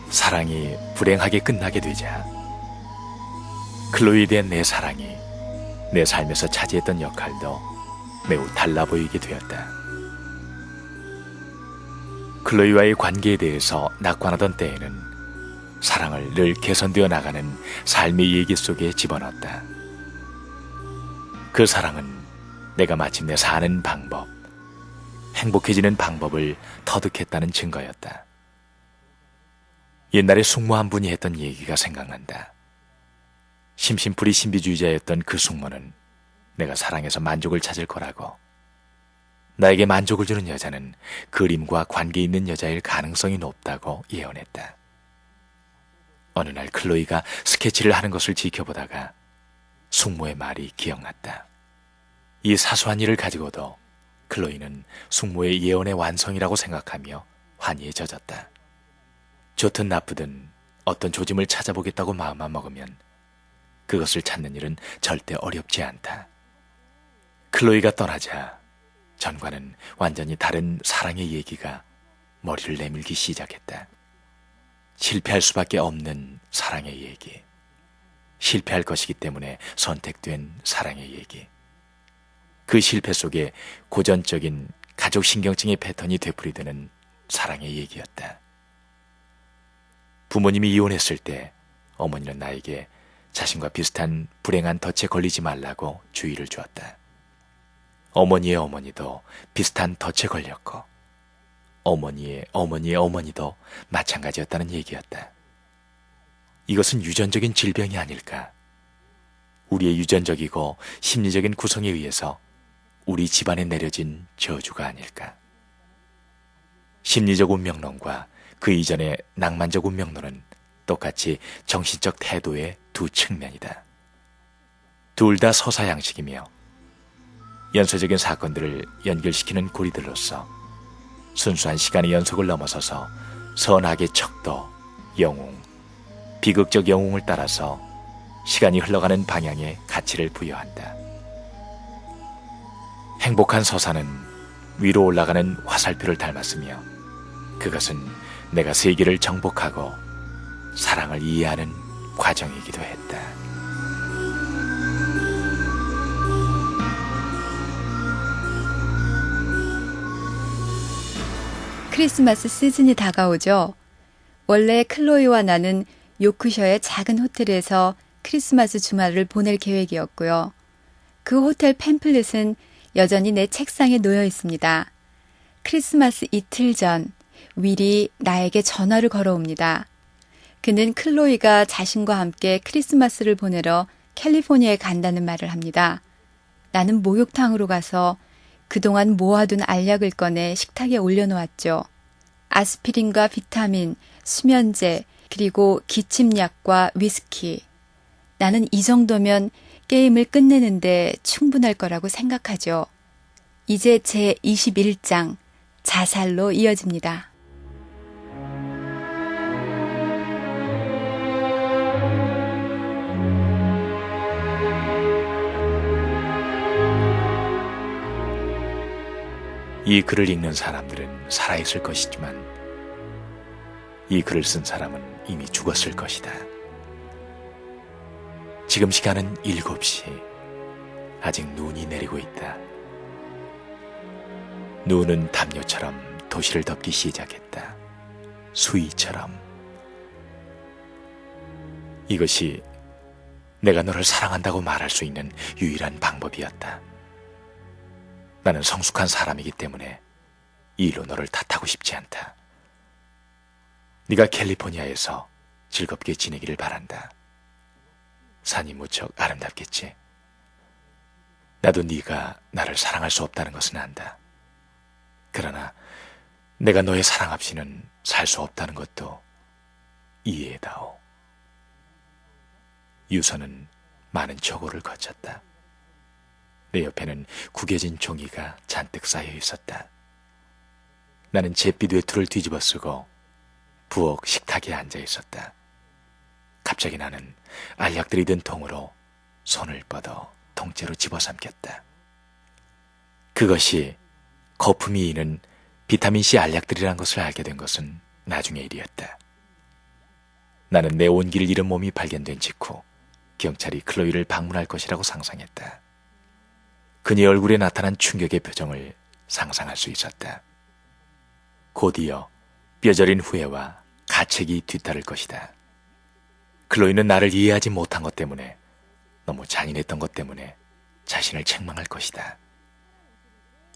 사랑이 불행하게 끝나게 되자 클로이에 대한 내 사랑이 내 삶에서 차지했던 역할도 매우 달라 보이게 되었다. 클로이와의 관계에 대해서 낙관하던 때에는 사랑을 늘 개선되어 나가는 삶의 얘기 속에 집어넣었다. 그 사랑은 내가 마침내 사는 방법, 행복해지는 방법을 터득했다는 증거였다. 옛날에 숙모 한 분이 했던 얘기가 생각난다. 심심풀이 신비주의자였던 그 숙모는 내가 사랑해서 만족을 찾을 거라고, 나에게 만족을 주는 여자는 그림과 관계 있는 여자일 가능성이 높다고 예언했다. 어느 날 클로이가 스케치를 하는 것을 지켜보다가 숙모의 말이 기억났다. 이 사소한 일을 가지고도 클로이는 숙모의 예언의 완성이라고 생각하며 환희에 젖었다. 좋든 나쁘든 어떤 조짐을 찾아보겠다고 마음만 먹으면 그것을 찾는 일은 절대 어렵지 않다. 클로이가 떠나자 전과는 완전히 다른 사랑의 얘기가 머리를 내밀기 시작했다. 실패할 수밖에 없는 사랑의 얘기, 실패할 것이기 때문에 선택된 사랑의 얘기, 그 실패 속에 고전적인 가족 신경증의 패턴이 되풀이되는 사랑의 얘기였다. 부모님이 이혼했을 때 어머니는 나에게 자신과 비슷한 불행한 덫에 걸리지 말라고 주의를 주었다. 어머니의 어머니도 비슷한 덫에 걸렸고 어머니의 어머니의 어머니도 마찬가지였다는 얘기였다. 이것은 유전적인 질병이 아닐까? 우리의 유전적이고 심리적인 구성에 의해서 우리 집안에 내려진 저주가 아닐까? 심리적 운명론과 그 이전의 낭만적 운명론은 똑같이 정신적 태도의 두 측면이다. 둘 다 서사양식이며 연쇄적인 사건들을 연결시키는 고리들로서 순수한 시간의 연속을 넘어서서 선악의 척도, 영웅, 비극적 영웅을 따라서 시간이 흘러가는 방향에 가치를 부여한다. 행복한 서사는 위로 올라가는 화살표를 닮았으며 그것은 내가 세계를 정복하고 사랑을 이해하는 과정이기도 했다. 크리스마스 시즌이 다가오죠. 원래 클로이와 나는 요크셔의 작은 호텔에서 크리스마스 주말을 보낼 계획이었고요. 그 호텔 팸플릿은 여전히 내 책상에 놓여 있습니다. 크리스마스 이틀 전 윌이 나에게 전화를 걸어옵니다. 그는 클로이가 자신과 함께 크리스마스를 보내러 캘리포니아에 간다는 말을 합니다. 나는 목욕탕으로 가서 그동안 모아둔 알약을 꺼내 식탁에 올려놓았죠. 아스피린과 비타민, 수면제, 그리고 기침약과 위스키. 나는 이 정도면 게임을 끝내는데 충분할 거라고 생각하죠. 이제 제 21장, 자살로 이어집니다. 이 글을 읽는 사람들은 살아있을 것이지만 이 글을 쓴 사람은 이미 죽었을 것이다. 지금 시간은 7시. 아직 눈이 내리고 있다. 눈은 담요처럼 도시를 덮기 시작했다. 수위처럼. 이것이 내가 너를 사랑한다고 말할 수 있는 유일한 방법이었다. 나는 성숙한 사람이기 때문에 이 일로 너를 탓하고 싶지 않다. 네가 캘리포니아에서 즐겁게 지내기를 바란다. 산이 무척 아름답겠지. 나도 네가 나를 사랑할 수 없다는 것은 안다. 그러나 내가 너의 사랑 없이는 살 수 없다는 것도 이해해다오. 유서는 많은 저고를 거쳤다. 내 옆에는 구겨진 종이가 잔뜩 쌓여 있었다. 나는 잿빛 외투를 뒤집어 쓰고 부엌 식탁에 앉아 있었다. 갑자기 나는 알약들이 든 통으로 손을 뻗어 통째로 집어삼켰다. 그것이 거품이 있는 비타민C 알약들이란 것을 알게 된 것은 나중의 일이었다. 나는 내 온기를 잃은 몸이 발견된 직후 경찰이 클로이를 방문할 것이라고 상상했다. 그녀의 얼굴에 나타난 충격의 표정을 상상할 수 있었다. 곧이어 뼈저린 후회와 가책이 뒤따를 것이다. 클로이는 나를 이해하지 못한 것 때문에, 너무 잔인했던 것 때문에 자신을 책망할 것이다.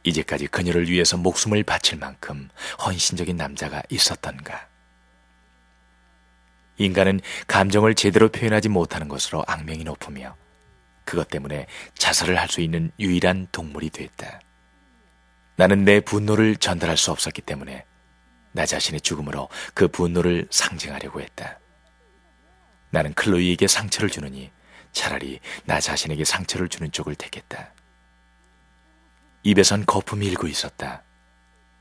이제까지 그녀를 위해서 목숨을 바칠 만큼 헌신적인 남자가 있었던가. 인간은 감정을 제대로 표현하지 못하는 것으로 악명이 높으며 그것 때문에 자살을 할 수 있는 유일한 동물이 됐다. 나는 내 분노를 전달할 수 없었기 때문에 나 자신의 죽음으로 그 분노를 상징하려고 했다. 나는 클로이에게 상처를 주느니 차라리 나 자신에게 상처를 주는 쪽을 택했다. 입에선 거품이 일고 있었다.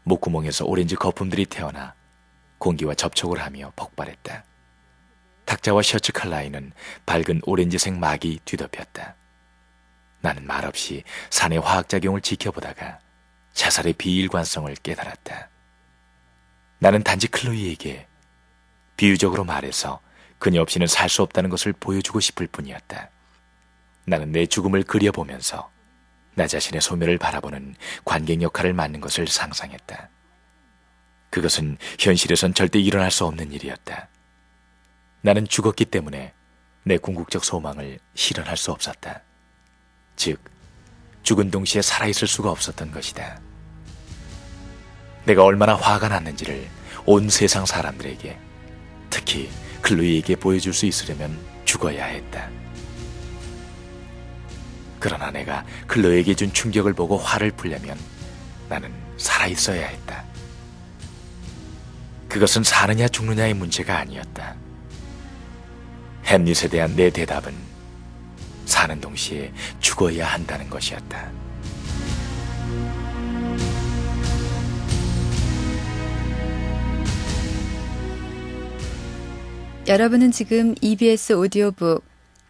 목구멍에서 오렌지 거품들이 태어나 공기와 접촉을 하며 폭발했다. 탁자와 셔츠 칼라에는 밝은 오렌지색 막이 뒤덮였다. 나는 말없이 산의 화학작용을 지켜보다가 자살의 비일관성을 깨달았다. 나는 단지 클로이에게 비유적으로 말해서 그녀 없이는 살 수 없다는 것을 보여주고 싶을 뿐이었다. 나는 내 죽음을 그려보면서 나 자신의 소멸을 바라보는 관객 역할을 맡는 것을 상상했다. 그것은 현실에선 절대 일어날 수 없는 일이었다. 나는 죽었기 때문에 내 궁극적 소망을 실현할 수 없었다. 즉, 죽은 동시에 살아있을 수가 없었던 것이다. 내가 얼마나 화가 났는지를 온 세상 사람들에게, 특히 클로이에게 보여줄 수 있으려면 죽어야 했다. 그러나 내가 클로이에게 준 충격을 보고 화를 풀려면 나는 살아있어야 했다. 그것은 사느냐 죽느냐의 문제가 아니었다. 햄릿에 대한 내 대답은 사는 동시에 죽어야 한다는 것이었다. 여러분은 지금 EBS 오디오북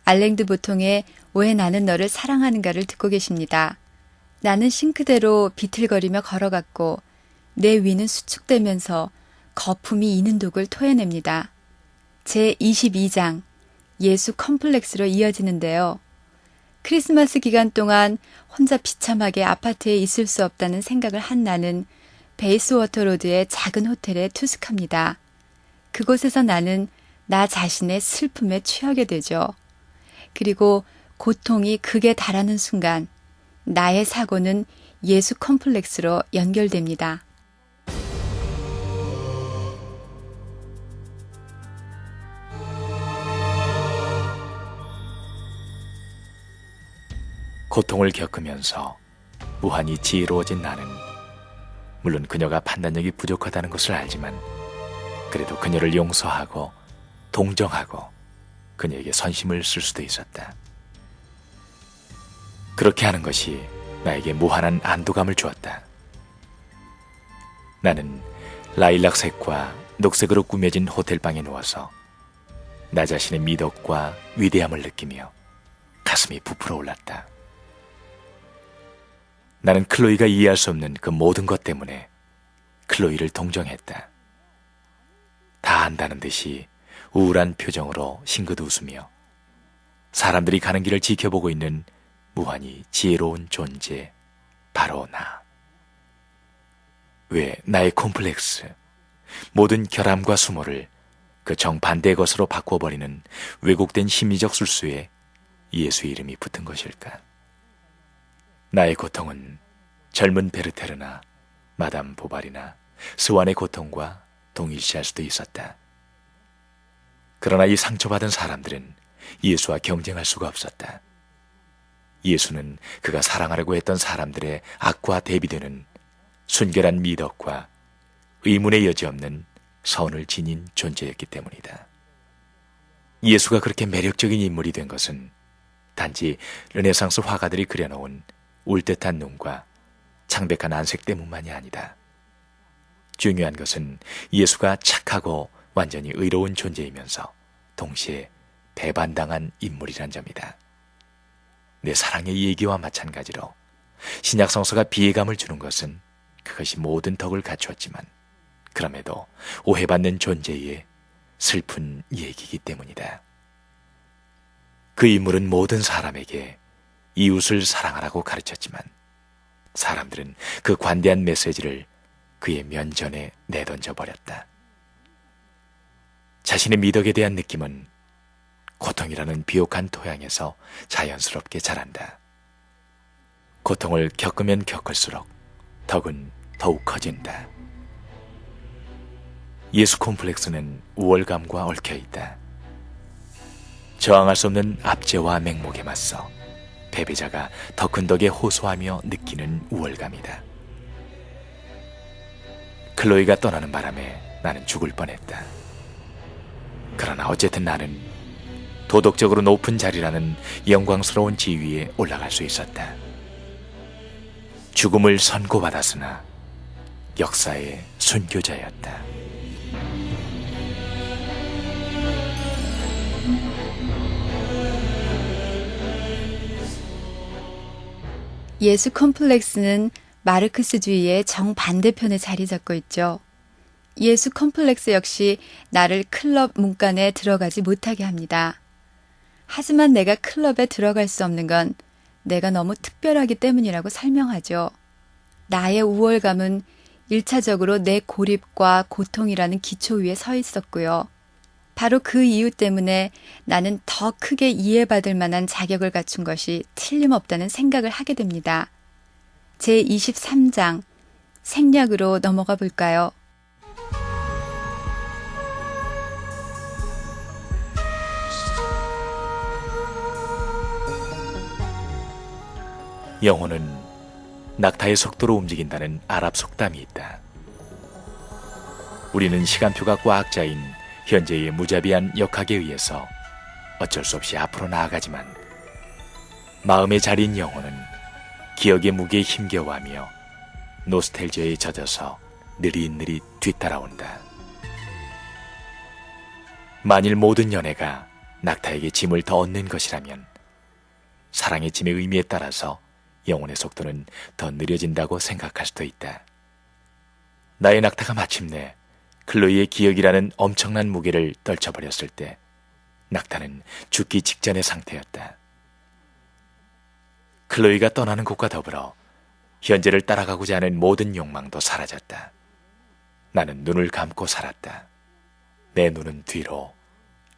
알랭드 보통의 왜 나는 너를 사랑하는가를 듣고 계십니다. 나는 싱크대로 비틀거리며 걸어갔고 내 위는 수축되면서 거품이 이는 독을 토해냅니다. 제 22장 예수 컴플렉스로 이어지는데요. 크리스마스 기간 동안 혼자 비참하게 아파트에 있을 수 없다는 생각을 한 나는 베이스워터 로드의 작은 호텔에 투숙합니다. 그곳에서 나는 나 자신의 슬픔에 취하게 되죠. 그리고 고통이 극에 달하는 순간 나의 사고는 예수 컴플렉스로 연결됩니다. 고통을 겪으면서 무한히 지혜로워진 나는 물론 그녀가 판단력이 부족하다는 것을 알지만 그래도 그녀를 용서하고 동정하고 그녀에게 선심을 쓸 수도 있었다. 그렇게 하는 것이 나에게 무한한 안도감을 주었다. 나는 라일락색과 녹색으로 꾸며진 호텔방에 누워서 나 자신의 미덕과 위대함을 느끼며 가슴이 부풀어 올랐다. 나는 클로이가 이해할 수 없는 그 모든 것 때문에 클로이를 동정했다. 다 안다는 듯이 우울한 표정으로 싱긋 웃으며 사람들이 가는 길을 지켜보고 있는 무한히 지혜로운 존재, 바로 나. 왜 나의 콤플렉스, 모든 결함과 수모를 그 정반대의 것으로 바꿔버리는 왜곡된 심리적 술수에 예수 이름이 붙은 것일까? 나의 고통은 젊은 베르테르나 마담 보발이나 스완의 고통과 동일시할 수도 있었다. 그러나 이 상처받은 사람들은 예수와 경쟁할 수가 없었다. 예수는 그가 사랑하려고 했던 사람들의 악과 대비되는 순결한 미덕과 의문의 여지 없는 선을 지닌 존재였기 때문이다. 예수가 그렇게 매력적인 인물이 된 것은 단지 르네상스 화가들이 그려놓은 울듯한 눈과 창백한 안색 때문만이 아니다. 중요한 것은 예수가 착하고 완전히 의로운 존재이면서 동시에 배반당한 인물이란 점이다. 내 사랑의 얘기와 마찬가지로 신약 성서가 비애감을 주는 것은 그것이 모든 덕을 갖추었지만 그럼에도 오해받는 존재의 슬픈 얘기이기 때문이다. 그 인물은 모든 사람에게 이웃을 사랑하라고 가르쳤지만 사람들은 그 관대한 메시지를 그의 면전에 내던져 버렸다. 자신의 미덕에 대한 느낌은 고통이라는 비옥한 토양에서 자연스럽게 자란다. 고통을 겪으면 겪을수록 덕은 더욱 커진다. 예수 콤플렉스는 우월감과 얽혀 있다. 저항할 수 없는 압제와 맹목에 맞서 패배자가 더 큰 덕에 호소하며 느끼는 우월감이다. 클로이가 떠나는 바람에 나는 죽을 뻔했다. 그러나 어쨌든 나는 도덕적으로 높은 자리라는 영광스러운 지위에 올라갈 수 있었다. 죽음을 선고받았으나 역사의 순교자였다. 예수 컴플렉스는 마르크스주의의 정반대편에 자리 잡고 있죠. 예수 컴플렉스 역시 나를 클럽 문간에 들어가지 못하게 합니다. 하지만 내가 클럽에 들어갈 수 없는 건 내가 너무 특별하기 때문이라고 설명하죠. 나의 우월감은 1차적으로 내 고립과 고통이라는 기초 위에 서 있었고요. 바로 그 이유 때문에 나는 더 크게 이해받을 만한 자격을 갖춘 것이 틀림없다는 생각을 하게 됩니다. 제23장, 생략으로 넘어가 볼까요? 영혼은 낙타의 속도로 움직인다는 아랍 속담이 있다. 우리는 시간표가 꽉 짜인 현재의 무자비한 역학에 의해서 어쩔 수 없이 앞으로 나아가지만 마음의 자리인 영혼은 기억의 무게에 힘겨워하며 노스텔지어에 젖어서 느릿느릿 뒤따라온다. 만일 모든 연애가 낙타에게 짐을 더 얻는 것이라면 사랑의 짐의 의미에 따라서 영혼의 속도는 더 느려진다고 생각할 수도 있다. 나의 낙타가 마침내 클로이의 기억이라는 엄청난 무게를 떨쳐버렸을 때 낙타는 죽기 직전의 상태였다. 클로이가 떠나는 곳과 더불어 현재를 따라가고자 하는 모든 욕망도 사라졌다. 나는 눈을 감고 살았다. 내 눈은 뒤로,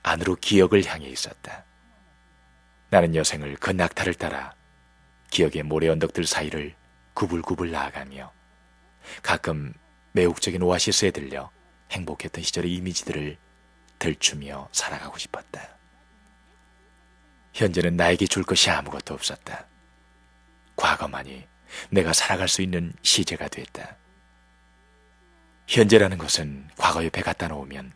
안으로 기억을 향해 있었다. 나는 여생을 그 낙타를 따라 기억의 모래 언덕들 사이를 구불구불 나아가며 가끔 매혹적인 오아시스에 들려 행복했던 시절의 이미지들을 들추며 살아가고 싶었다. 현재는 나에게 줄 것이 아무것도 없었다. 과거만이 내가 살아갈 수 있는 시제가 됐다. 현재라는 것은 과거 옆에 갖다 놓으면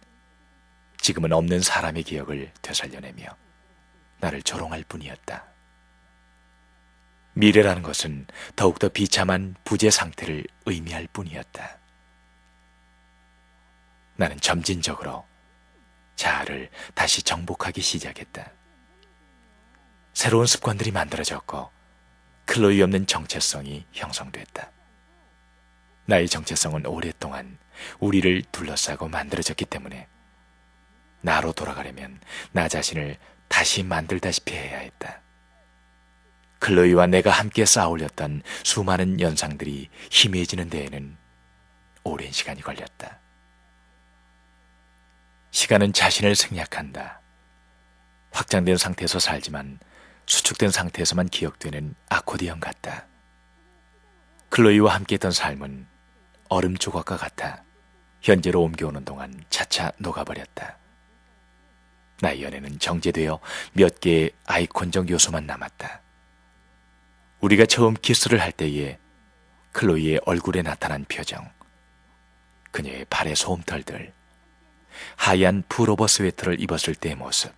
지금은 없는 사람의 기억을 되살려내며 나를 조롱할 뿐이었다. 미래라는 것은 더욱더 비참한 부재 상태를 의미할 뿐이었다. 나는 점진적으로 자아를 다시 정복하기 시작했다. 새로운 습관들이 만들어졌고 클로이 없는 정체성이 형성됐다. 나의 정체성은 오랫동안 우리를 둘러싸고 만들어졌기 때문에 나로 돌아가려면 나 자신을 다시 만들다시피 해야 했다. 클로이와 내가 함께 쌓아올렸던 수많은 연상들이 희미해지는 데에는 오랜 시간이 걸렸다. 시간은 자신을 생략한다. 확장된 상태에서 살지만 수축된 상태에서만 기억되는 아코디언 같다. 클로이와 함께했던 삶은 얼음 조각과 같아 현재로 옮겨오는 동안 차차 녹아버렸다. 나의 연애는 정제되어 몇 개의 아이콘적 요소만 남았다. 우리가 처음 키스를 할 때에 클로이의 얼굴에 나타난 표정, 그녀의 발의 솜털들, 하얀 풀오버 스웨터를 입었을 때의 모습,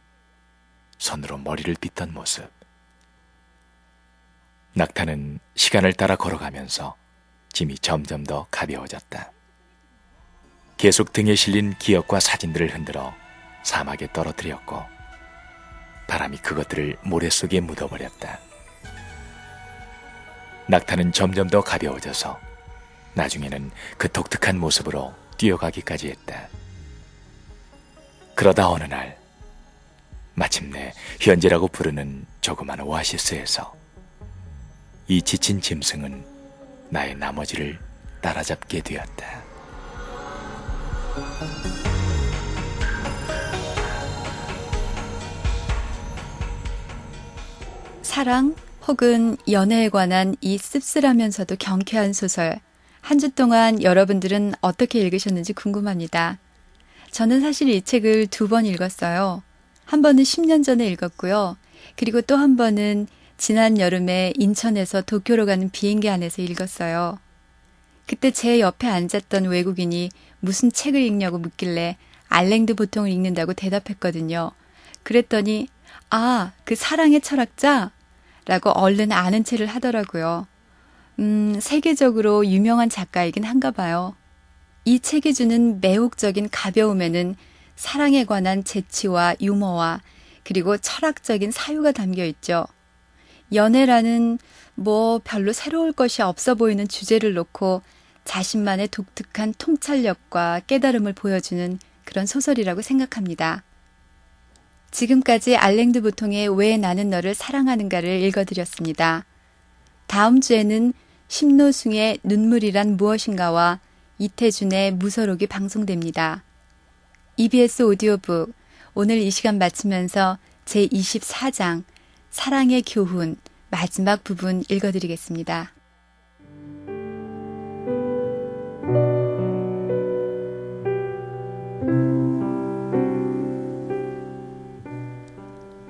손으로 머리를 빗던 모습. 낙타는 시간을 따라 걸어가면서 짐이 점점 더 가벼워졌다. 계속 등에 실린 기억과 사진들을 흔들어 사막에 떨어뜨렸고 바람이 그것들을 모래 속에 묻어버렸다. 낙타는 점점 더 가벼워져서 나중에는 그 독특한 모습으로 뛰어가기까지 했다. 그러다 어느 날 마침내 현재라고 부르는 조그만 오아시스에서 이 지친 짐승은 나의 나머지를 따라잡게 되었다. 사랑 혹은 연애에 관한 이 씁쓸하면서도 경쾌한 소설, 한 주 동안 여러분들은 어떻게 읽으셨는지 궁금합니다. 저는 사실 이 책을 2번 읽었어요. 한 번은 10년 전에 읽었고요. 그리고 또 한 번은 지난 여름에 인천에서 도쿄로 가는 비행기 안에서 읽었어요. 그때 제 옆에 앉았던 외국인이 무슨 책을 읽냐고 묻길래 알랭드 보통을 읽는다고 대답했거든요. 그랬더니 아, 그 사랑의 철학자? 라고 얼른 아는 체를 하더라고요. 세계적으로 유명한 작가이긴 한가 봐요. 이 책이 주는 매혹적인 가벼움에는 사랑에 관한 재치와 유머와 그리고 철학적인 사유가 담겨 있죠. 연애라는 별로 새로울 것이 없어 보이는 주제를 놓고 자신만의 독특한 통찰력과 깨달음을 보여주는 그런 소설이라고 생각합니다. 지금까지 알랭드 보통의 왜 나는 너를 사랑하는가를 읽어드렸습니다. 다음 주에는 심노승의 눈물이란 무엇인가와 이태준의 무서록이 방송됩니다. EBS 오디오북 오늘 이 시간 마치면서 제24장 사랑의 교훈 마지막 부분 읽어드리겠습니다.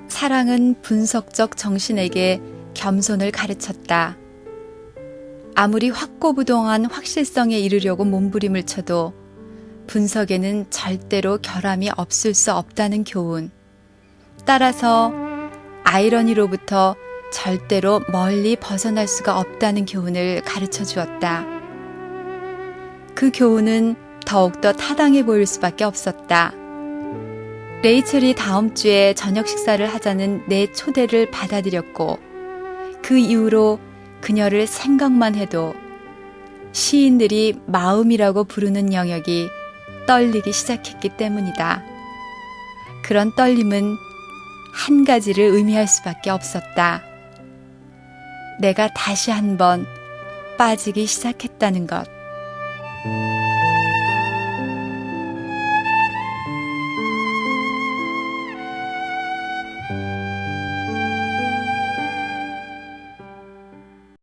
사랑은 분석적 정신에게 겸손을 가르쳤다. 아무리 확고부동한 확실성에 이르려고 몸부림을 쳐도 분석에는 절대로 결함이 없을 수 없다는 교훈. 따라서 아이러니로부터 절대로 멀리 벗어날 수가 없다는 교훈을 가르쳐 주었다. 그 교훈은 더욱더 타당해 보일 수밖에 없었다. 레이첼이 다음 주에 저녁 식사를 하자는 내 초대를 받아들였고 그 이후로 그녀를 생각만 해도 시인들이 마음이라고 부르는 영역이 떨리기 시작했기 때문이다. 그런 떨림은 한 가지를 의미할 수밖에 없었다. 내가 다시 한번 빠지기 시작했다는 것.